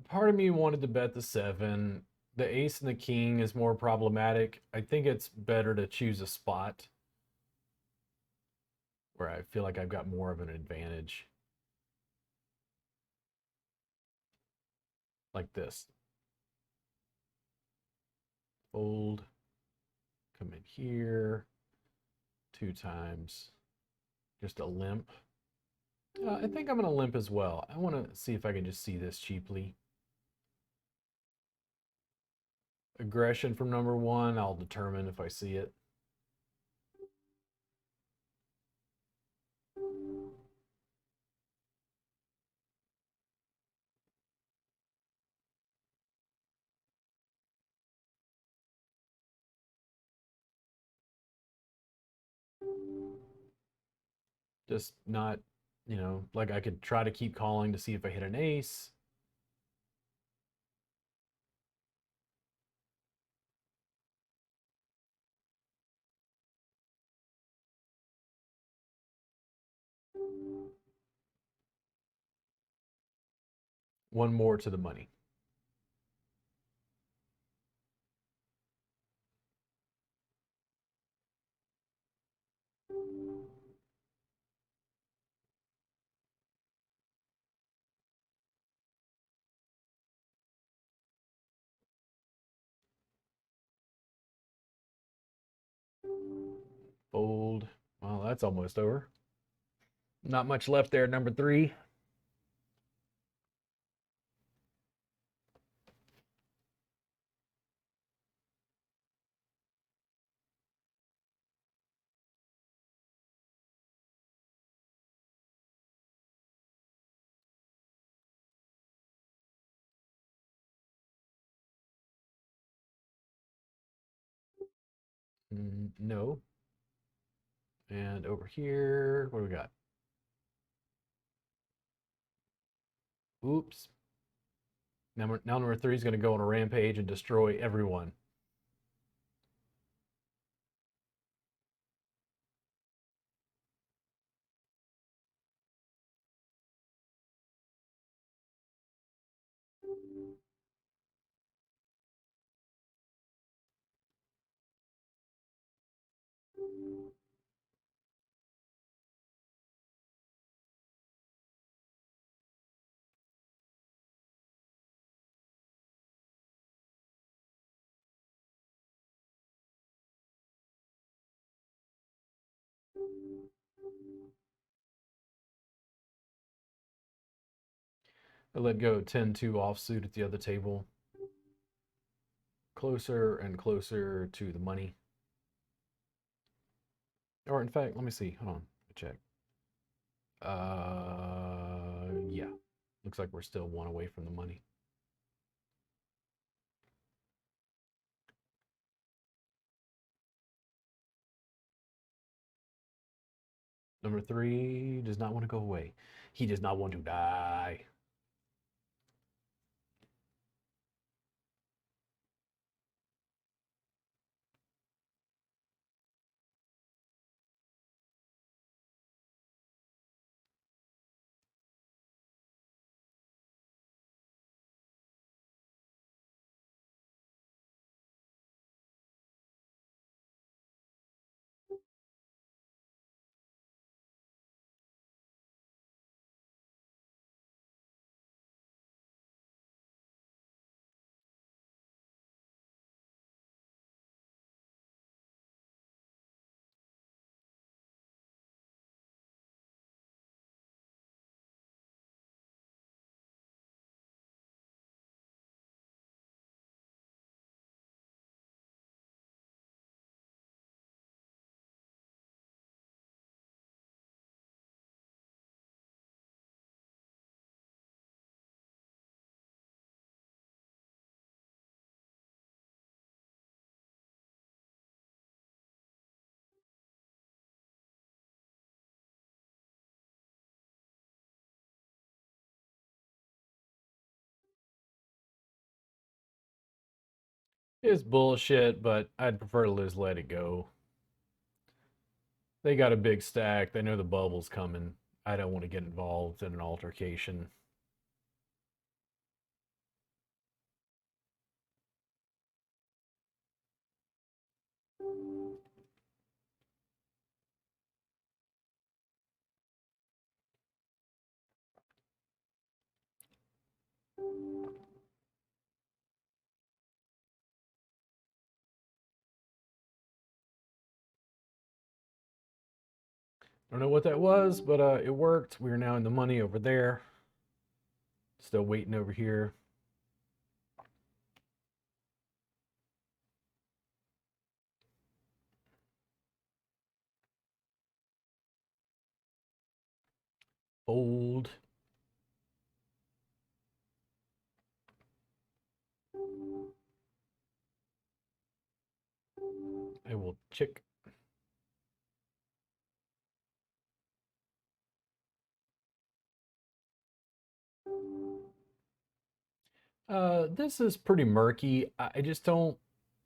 Part of me wanted to bet the seven. The ace and the king is more problematic. I think it's better to choose a spot where I feel like I've got more of an advantage. Like this. Fold. Come in here. Two times. Just a limp. I think I'm going to limp as well. I want to see if I can just see this cheaply. Aggression from number one. I'll determine if I see it. Just not, you know, like I could try to keep calling to see if I hit an ace. One more to the money. Fold. Well, that's almost over. Not much left there, number three. No. And over here, what do we got? Oops. Now number three is going to go on a rampage and destroy everyone. I let go 10-2 offsuit at the other table. Closer and closer to the money. Or in fact, let me see. Hold on. Check. Yeah. Looks like we're still one away from the money. Number three does not want to go away. He does not want to die. It's bullshit, but I'd prefer to just let it go. They got a big stack. They know the bubble's coming. I don't want to get involved in an altercation. Don't know what that was, but it worked. We are now in the money over there. Still waiting over here. Fold. I will check. This is pretty murky. I just don't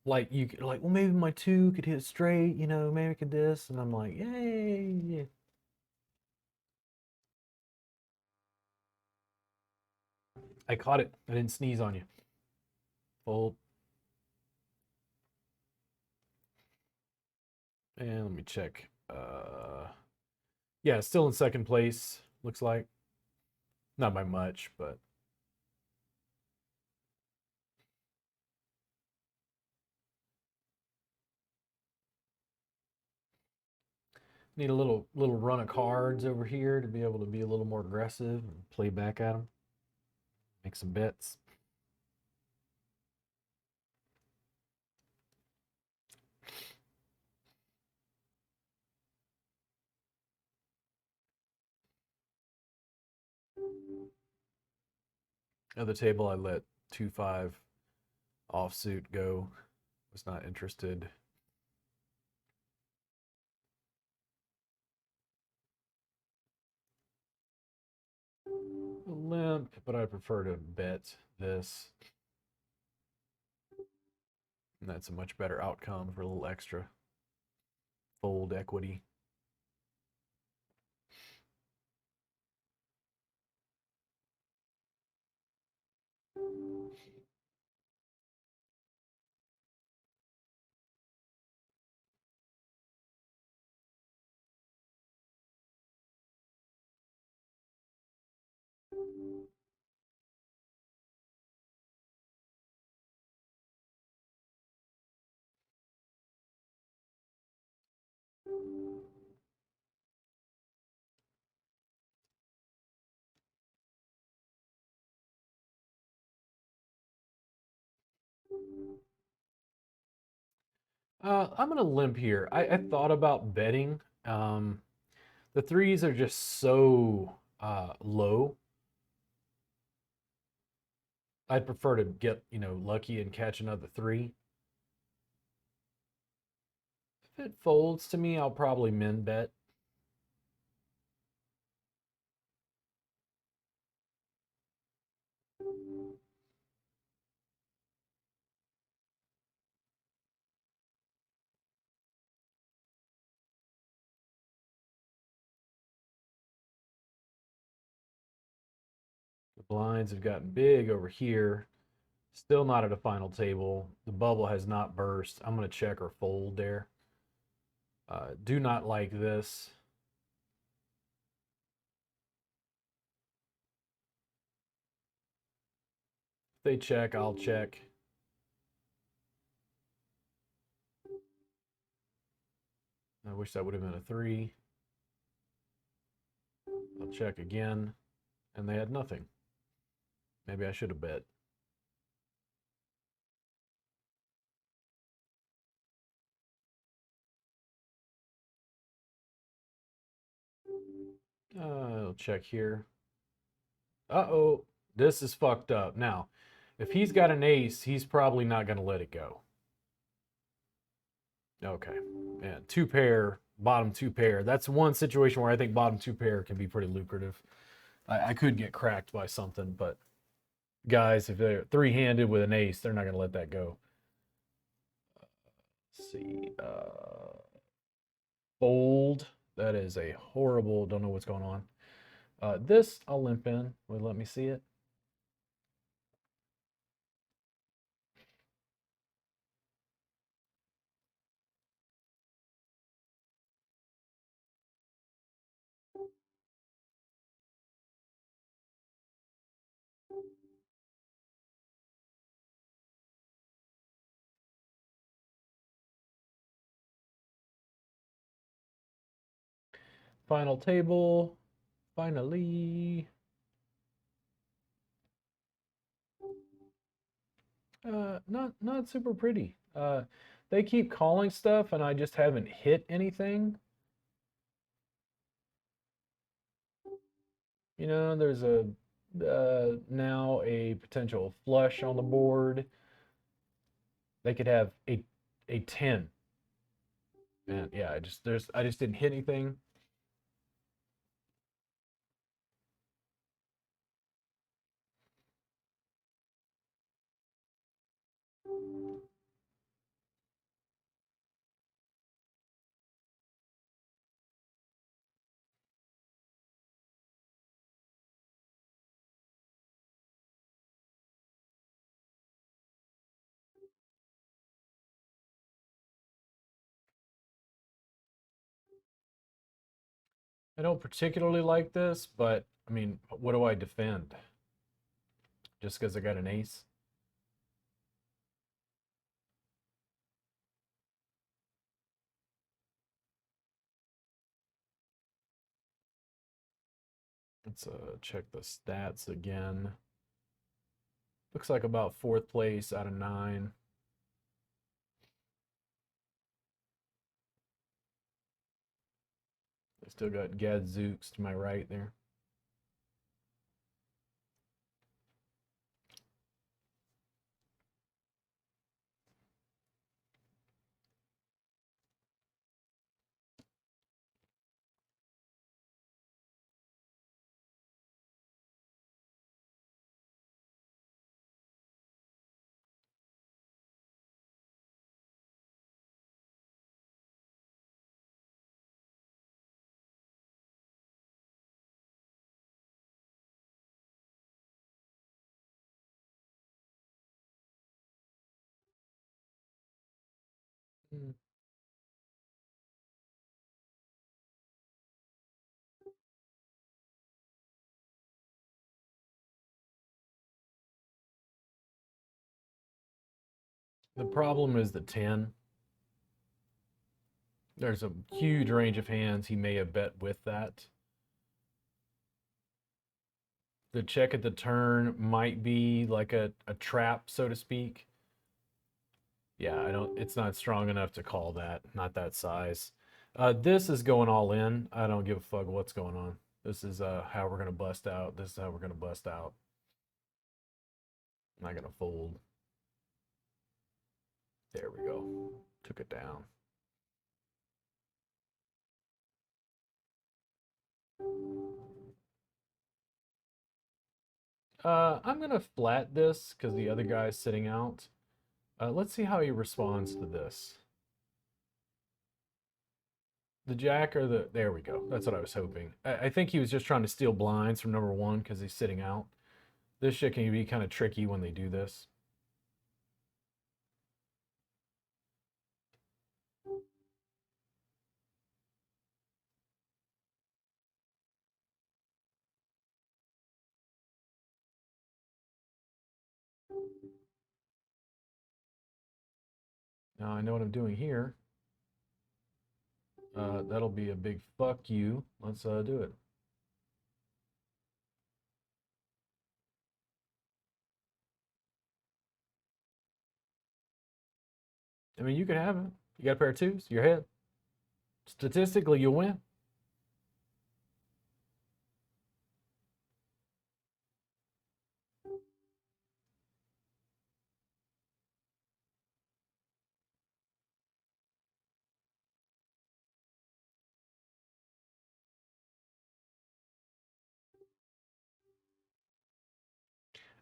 like you like, well, maybe my two could hit straight, maybe I could this, and I'm like, yay. I caught it. I didn't sneeze on you. Fold. And let me check. Yeah, still in second place, looks like. Not by much, but need a little run of cards over here to be able to be a little more aggressive and play back at them. Make some bets. Other table, I let 2-5 offsuit go. Was not interested. Limp, but I prefer to bet this. And that's a much better outcome for a little extra fold equity. I'm gonna limp here. I thought about betting. The threes are just so low. I'd prefer to get, lucky and catch another three. If it folds to me, I'll probably min bet. The blinds have gotten big over here. Still not at a final table. The bubble has not burst. I'm going to check or fold there. Do not like this. If they check, I'll check. I wish that would have been a three. I'll check again. And they had nothing. Maybe I should have bet. I'll check here. Uh-oh. This is fucked up. Now, if he's got an ace, he's probably not going to let it go. Okay. Yeah, two pair, bottom two pair. That's one situation where I think bottom two pair can be pretty lucrative. I could get cracked by something, but guys, if they're three-handed with an ace, they're not going to let that go. Let's see. Fold. That is a horrible, don't know what's going on. This, I'll limp in. Will you let me see it? Final table. Finally. Not super pretty. They keep calling stuff, and I just haven't hit anything. There's a now a potential flush on the board. They could have a 10. And yeah, I just didn't hit anything. I don't particularly like this, but I mean, what do I defend? Just because I got an ace? Let's check the stats again. Looks like about fourth place out of 9. I still got Gadzooks to my right there. Hmm. The problem is the 10. There's a huge range of hands he may have bet with that. The check at the turn might be like a trap, so to speak. Yeah, I don't. It's not strong enough to call that. Not that size. This is going all in. I don't give a fuck what's going on. This is how we're gonna bust out. This is how we're gonna bust out. I'm not gonna fold. There we go. Took it down. I'm gonna flat this because the other guy's sitting out. Let's see how he responds to this. The jack or the, there we go. That's what I was hoping. I think he was just trying to steal blinds from number 1 because he's sitting out. This shit can be kind of tricky when they do this. Now I know what I'm doing here. That'll be a big fuck you. Let's do it. I mean, you can have it. You got a pair of 2s, your head. Statistically, you'll win.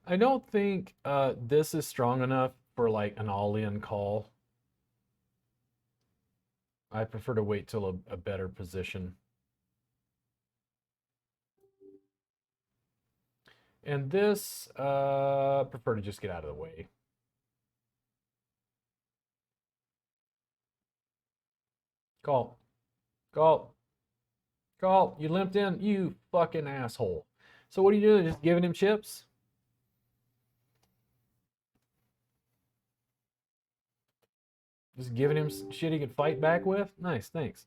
I don't think this is strong enough for like an all-in call. I prefer to wait till a better position. And this, prefer to just get out of the way. Call. Call. Call. You limped in, you fucking asshole. So what are you doing? Just giving him chips? Just giving him shit he could fight back with? Nice, thanks.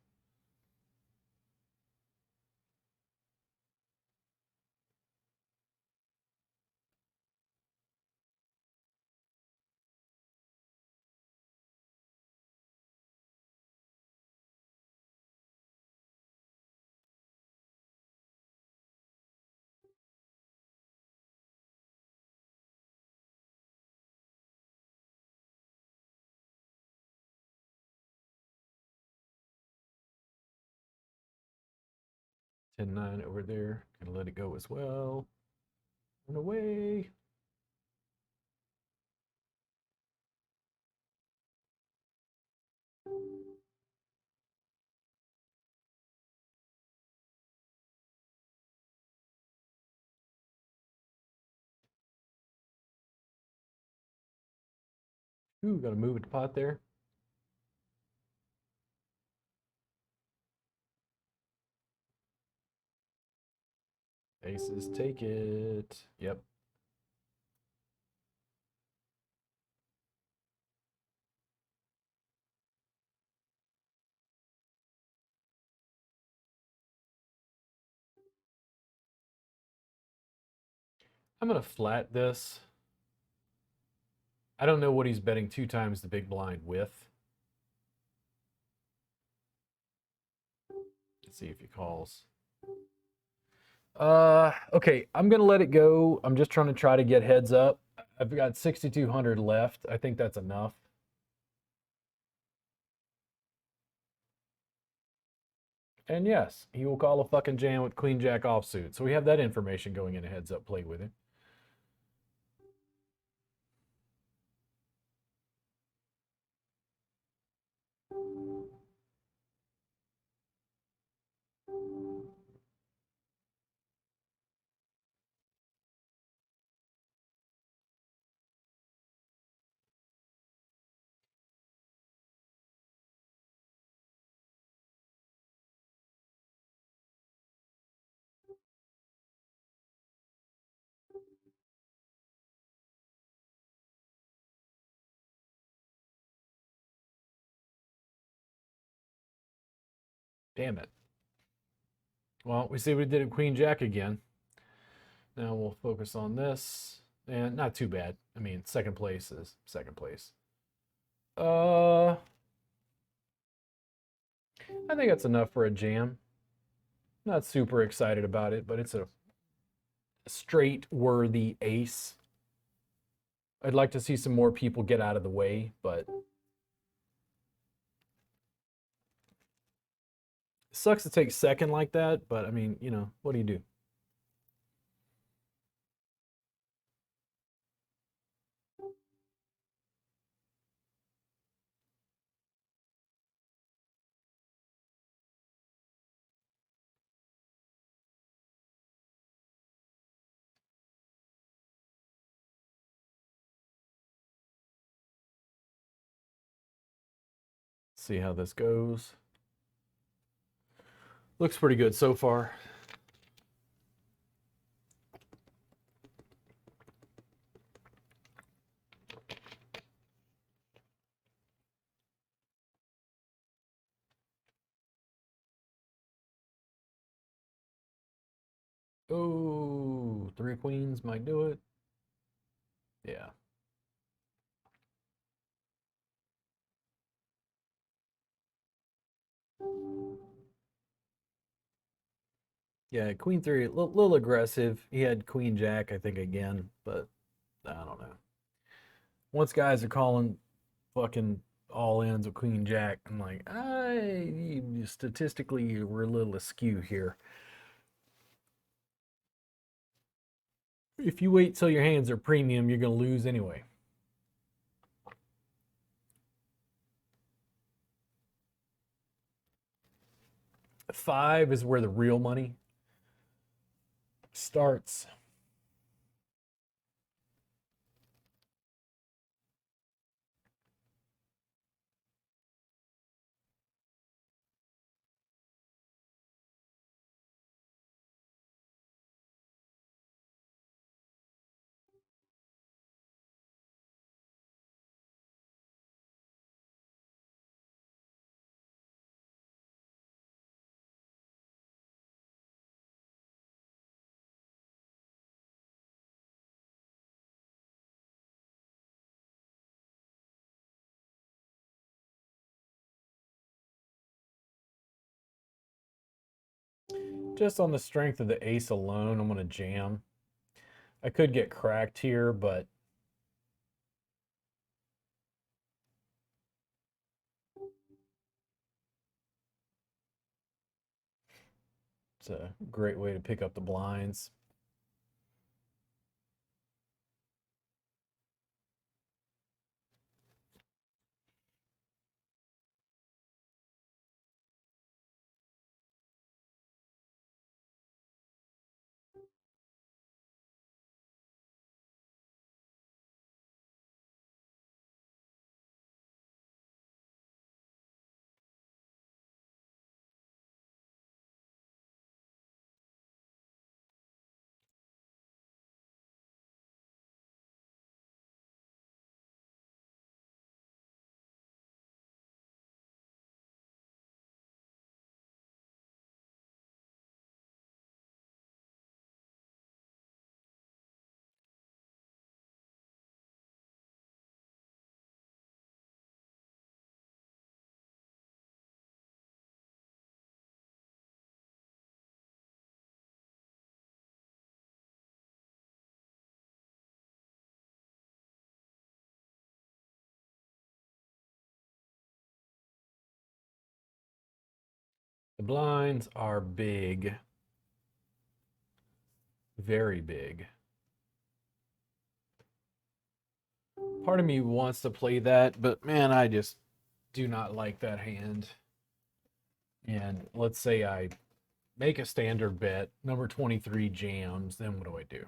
Ten nine over there. Gonna let it go as well. Run away. Ooh, gotta move it to pot there. Aces take it. Yep. I'm going to flat this. I don't know what he's betting 2 times the big blind with. Let's see if he calls. Okay, I'm going to let it go. I'm just trying to get heads up. I've got 6,200 left. I think that's enough. And yes, he will call a fucking jam with queen jack offsuit. So we have that information going in a heads up play with him. Damn it. Well, we see we did a queen jack again. Now we'll focus on this. And not too bad. I mean, second place is second place. I think that's enough for a jam. Not super excited about it, but it's a straight worthy ace. I'd like to see some more people get out of the way, but it sucks to take second like that, but I mean, you know, what do you do? See how this goes. Looks pretty good so far. Oh, 3 queens might do it. Yeah. Yeah, queen 3, a little aggressive. He had queen jack, I think, again, but I don't know. Once guys are calling fucking all ends with queen jack, I'm like, statistically, we're a little askew here. If you wait till your hands are premium, you're going to lose anyway. Five is where the real money starts. Just on the strength of the ace alone, I'm going to jam. I could get cracked here, but it's a great way to pick up the blinds. blinds are big. Very big. Part of me wants to play that, but man, I just do not like that hand. And let's say I make a standard bet, number 23 jams, then what do I do?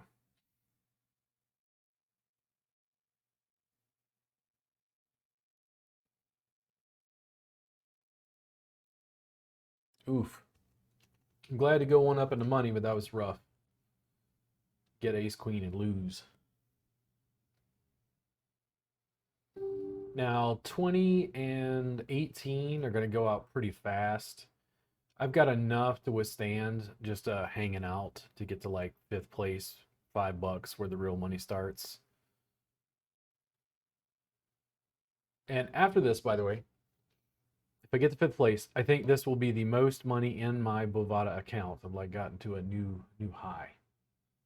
Oof. I'm glad to go one up in the money, but that was rough. Get ace queen and lose. Now, 20 and 18 are going to go out pretty fast. I've got enough to withstand just hanging out to get to like fifth place, $5 where the real money starts. And after this, by the way, if I get to fifth place, I think this will be the most money in my Bovada account. I've like gotten to a new high.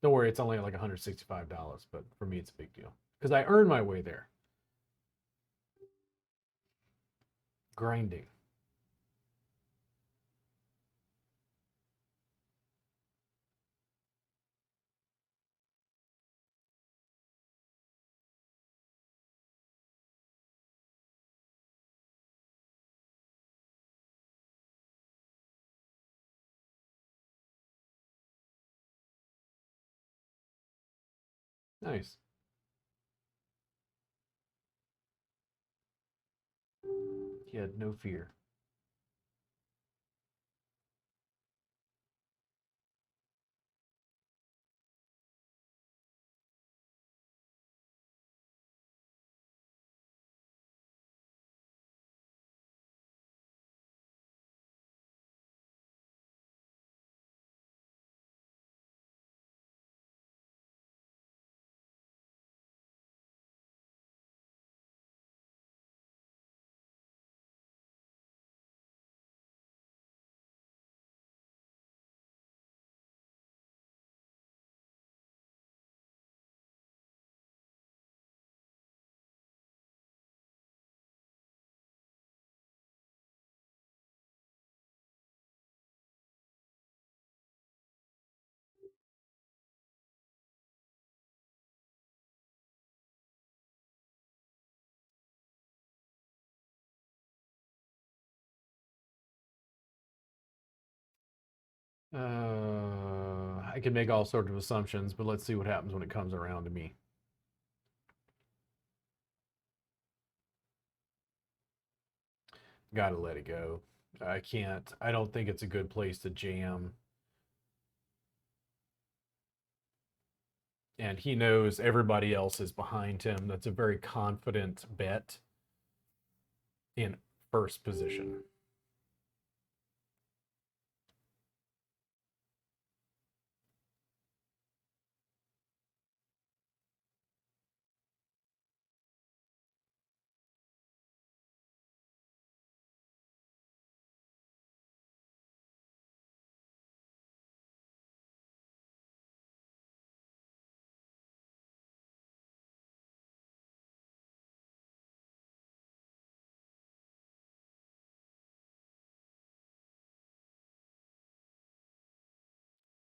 Don't worry, it's only like $165, but for me, it's a big deal because I earned my way there. Grinding. Nice. He had no fear. I can make all sorts of assumptions, but let's see what happens when it comes around to me. Gotta let it go. I can't. I don't think it's a good place to jam. And he knows everybody else is behind him. That's a very confident bet in first position.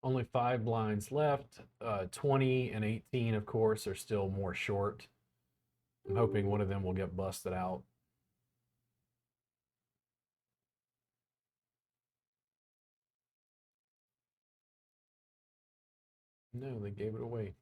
Only 5 blinds left. 20 and 18, of course, are still more short. I'm hoping one of them will get busted out. No, they gave it away.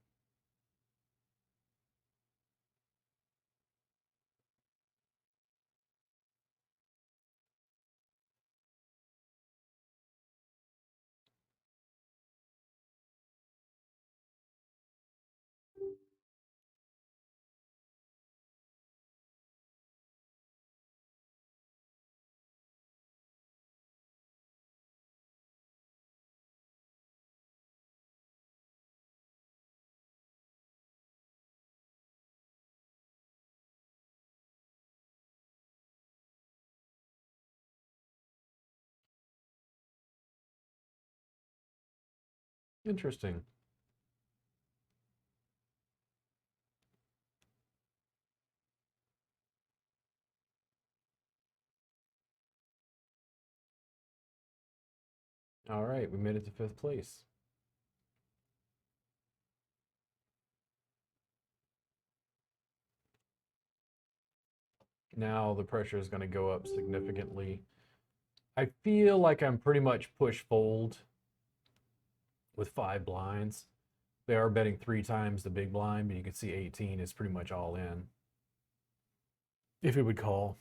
Interesting. All right, we made it to fifth place. Now the pressure is going to go up significantly. I feel like I'm pretty much push fold with 5 blinds. They are betting 3 times the big blind, but you can see 18 is pretty much all in. If it would call.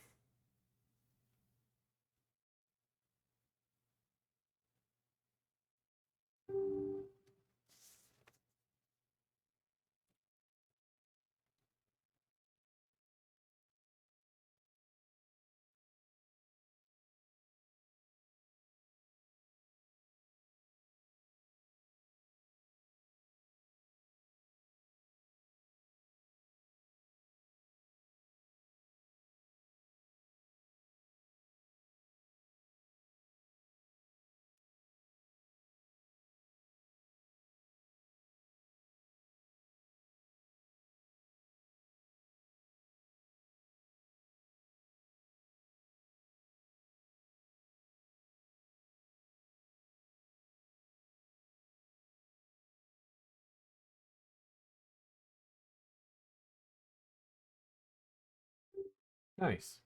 Nice.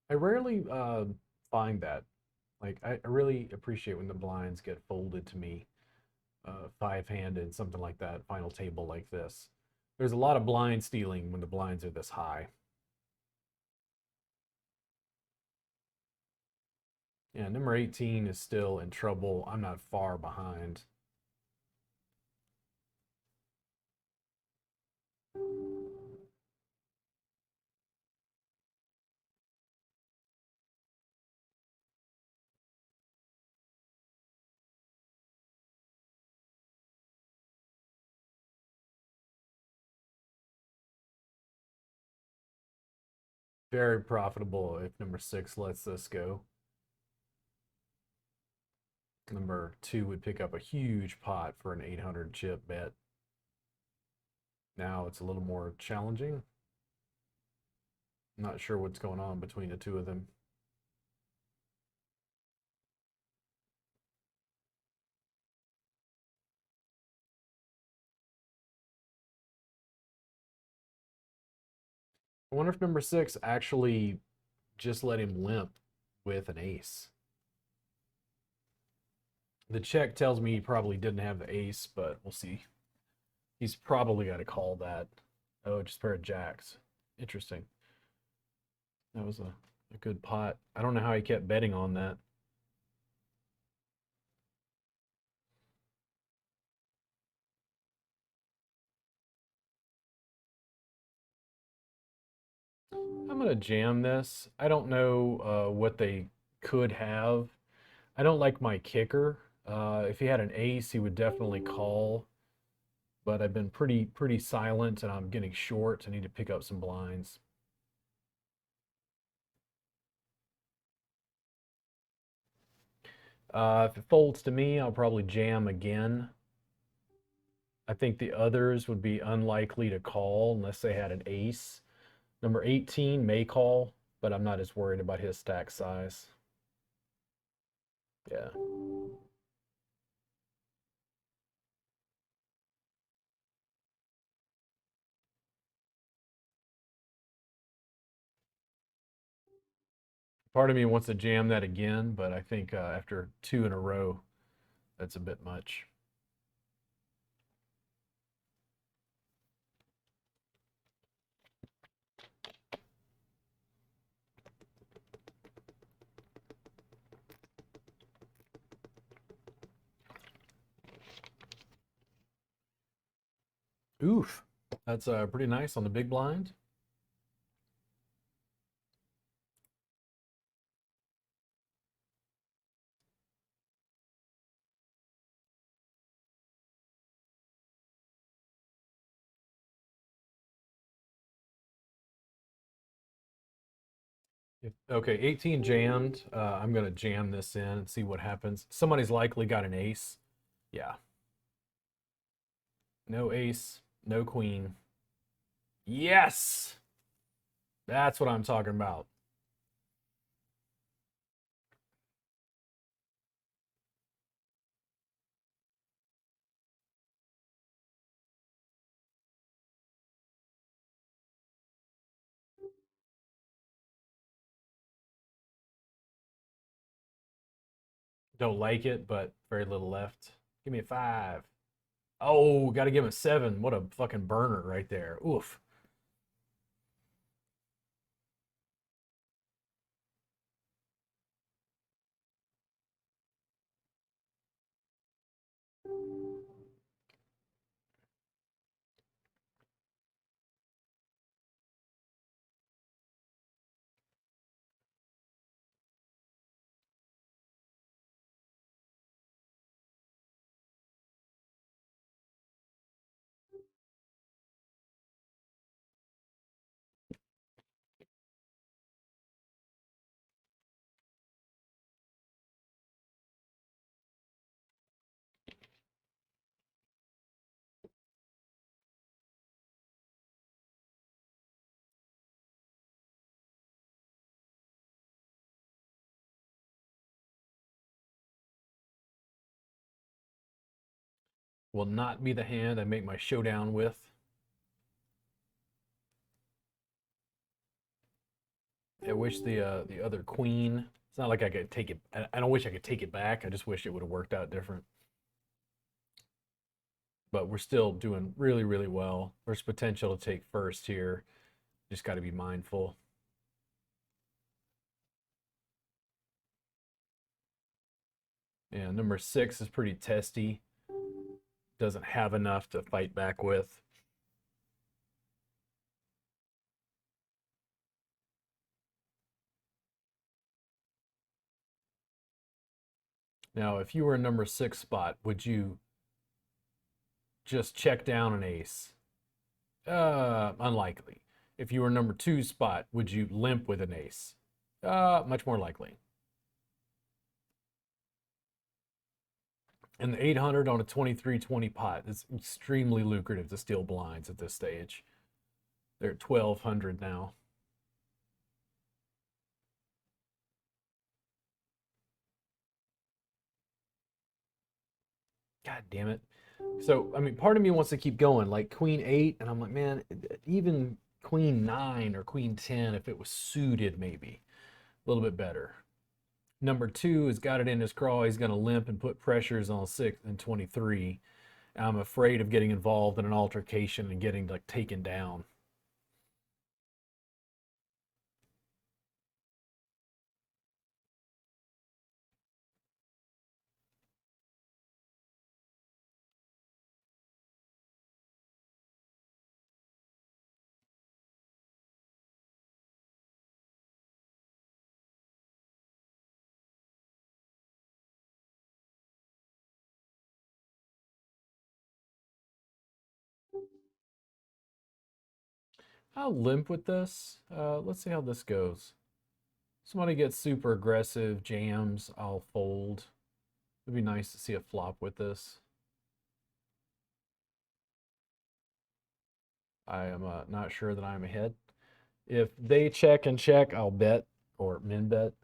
I rarely find that. Like, I really appreciate when the blinds get folded to me, 5-handed, something like that, final table like this. There's a lot of blind stealing when the blinds are this high. Yeah, number 18 is still in trouble. I'm not far behind. Very profitable if number 6 lets this go. Number 2 would pick up a huge pot for an 800 chip bet. Now it's a little more challenging. Not sure what's going on between the two of them. I wonder if number 6 actually just let him limp with an ace. The check tells me he probably didn't have the ace, but we'll see. He's probably got to call that. Oh, just a pair of jacks. Interesting. That was a good pot. I don't know how he kept betting on that. I'm gonna jam this. I don't know what they could have. I don't like my kicker. If he had an ace, he would definitely call. But I've been pretty silent, and I'm getting short. I need to pick up some blinds. If it folds to me, I'll probably jam again. I think the others would be unlikely to call unless they had an ace. Number 18 may call, but I'm not as worried about his stack size. Yeah. Part of me wants to jam that again, but I think after 2 in a row, that's a bit much. Oof. That's pretty nice on the big blind. Okay, 18 jammed. I'm going to jam this in and see what happens. Somebody's likely got an ace. Yeah. No ace, no queen. Yes! That's what I'm talking about. Don't like it, but very little left. Give me a 5. Oh, got to give him a 7. What a fucking burner right there. Oof. Will not be the hand I make my showdown with. I wish the other queen. It's not like I could take it. I don't wish I could take it back. I just wish it would have worked out different. But we're still doing really, really well. There's potential to take first here. Just got to be mindful. Yeah, number 6 is pretty testy. Doesn't have enough to fight back with. Now, if you were a number 6 spot, would you just check down an ace? Unlikely. If you were number 2 spot, would you limp with an ace? Much more likely. And the 800 on a 23-20 pot is extremely lucrative to steal blinds at this stage. They're at 1200 now. God damn it. So, I mean, part of me wants to keep going, like Queen 8, and I'm like, man, even Queen 9 or Queen 10, if it was suited, maybe a little bit better. Number 2 has got it in his craw. He's going to limp and put pressures on 6 and 23. I'm afraid of getting involved in an altercation and getting like taken down. I'll limp with this. Let's see how this goes. Somebody gets super aggressive, jams, I'll fold. It'd be nice to see a flop with this. I am not sure that I'm ahead. If they check and check, I'll bet or min bet.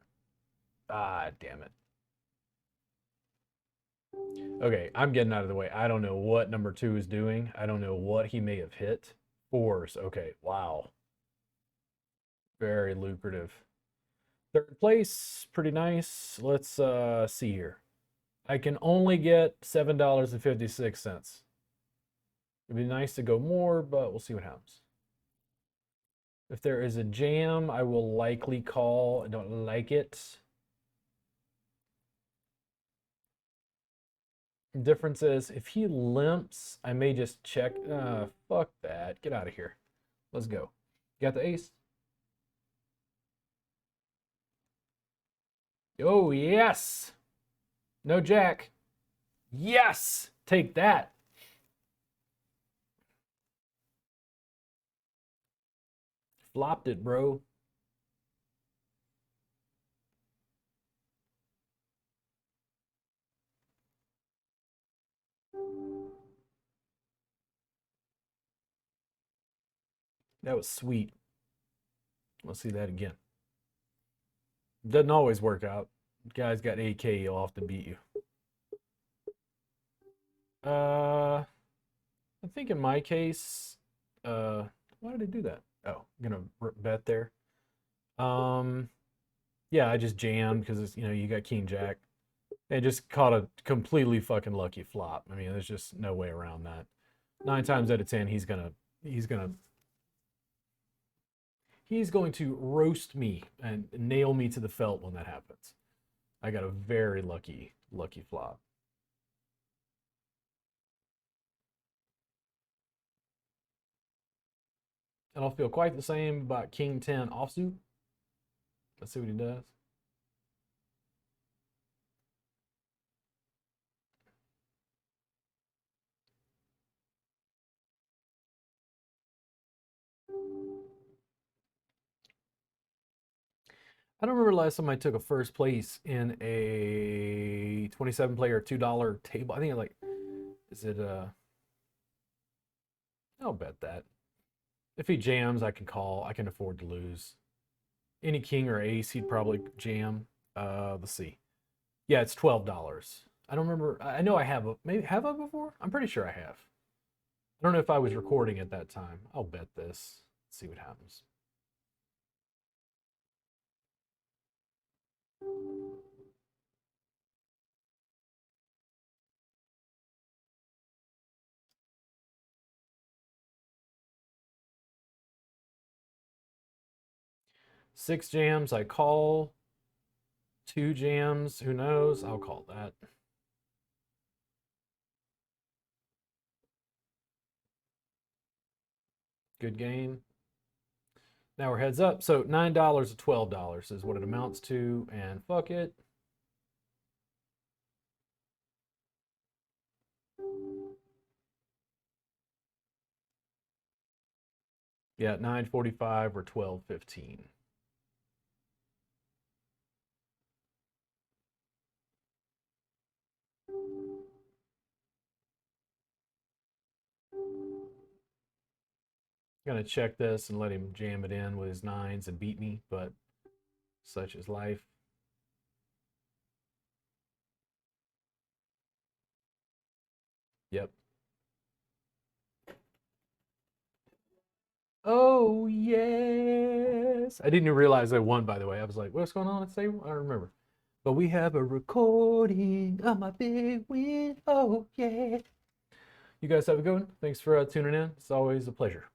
Ah, damn it. Okay, I'm getting out of the way. I don't know what number 2 is doing. I don't know what he may have hit. 4s. Okay, wow. Very lucrative. Third place, pretty nice. Let's see here. I can only get $7.56. It'd be nice to go more, but we'll see what happens. If there is a jam, I will likely call. I don't like it. Difference is, if he limps, I may just check. Fuck that. Get out of here. Let's go. Got the ace. Oh, yes. No jack. Yes. Take that. Flopped it, bro. That was sweet. Let's see that again. Doesn't always work out. Guy's got AK, he'll often beat you. I think in my case, why did I do that? Oh, I'm gonna bet there. Um, yeah, I just jammed because it's, you got King Jack. And just caught a completely fucking lucky flop. I mean, there's just no way around that. 9 times out of 10, he's gonna he's going to roast me and nail me to the felt when that happens. I got a very lucky flop. I don't feel quite the same about King 10 offsuit. Let's see what he does. I don't remember last time I took a first place in a 27 player $2 table. I think like, is it I'll bet that. If he jams, I can call. I can afford to lose. Any king or ace, he'd probably jam. Let's see. Yeah, it's $12. I don't remember. I know I have a maybe have I before? I'm pretty sure I have. I don't know if I was recording at that time. I'll bet this. Let's see what happens. Six jams, I call. Two jams, who knows? I'll call that. Good game. Now we're heads up. So $9 to $12 is what it amounts to, and fuck it. Yeah, 9.45 or 12.15. Gonna check this and let him jam it in with his nines and beat me, but such is life. Yep. Oh yes. I didn't even realize I won, by the way. I was like, what's going on at the table? I don't remember. But we have a recording of my big win. Oh yeah. You guys have a good one. Thanks for tuning in. It's always a pleasure.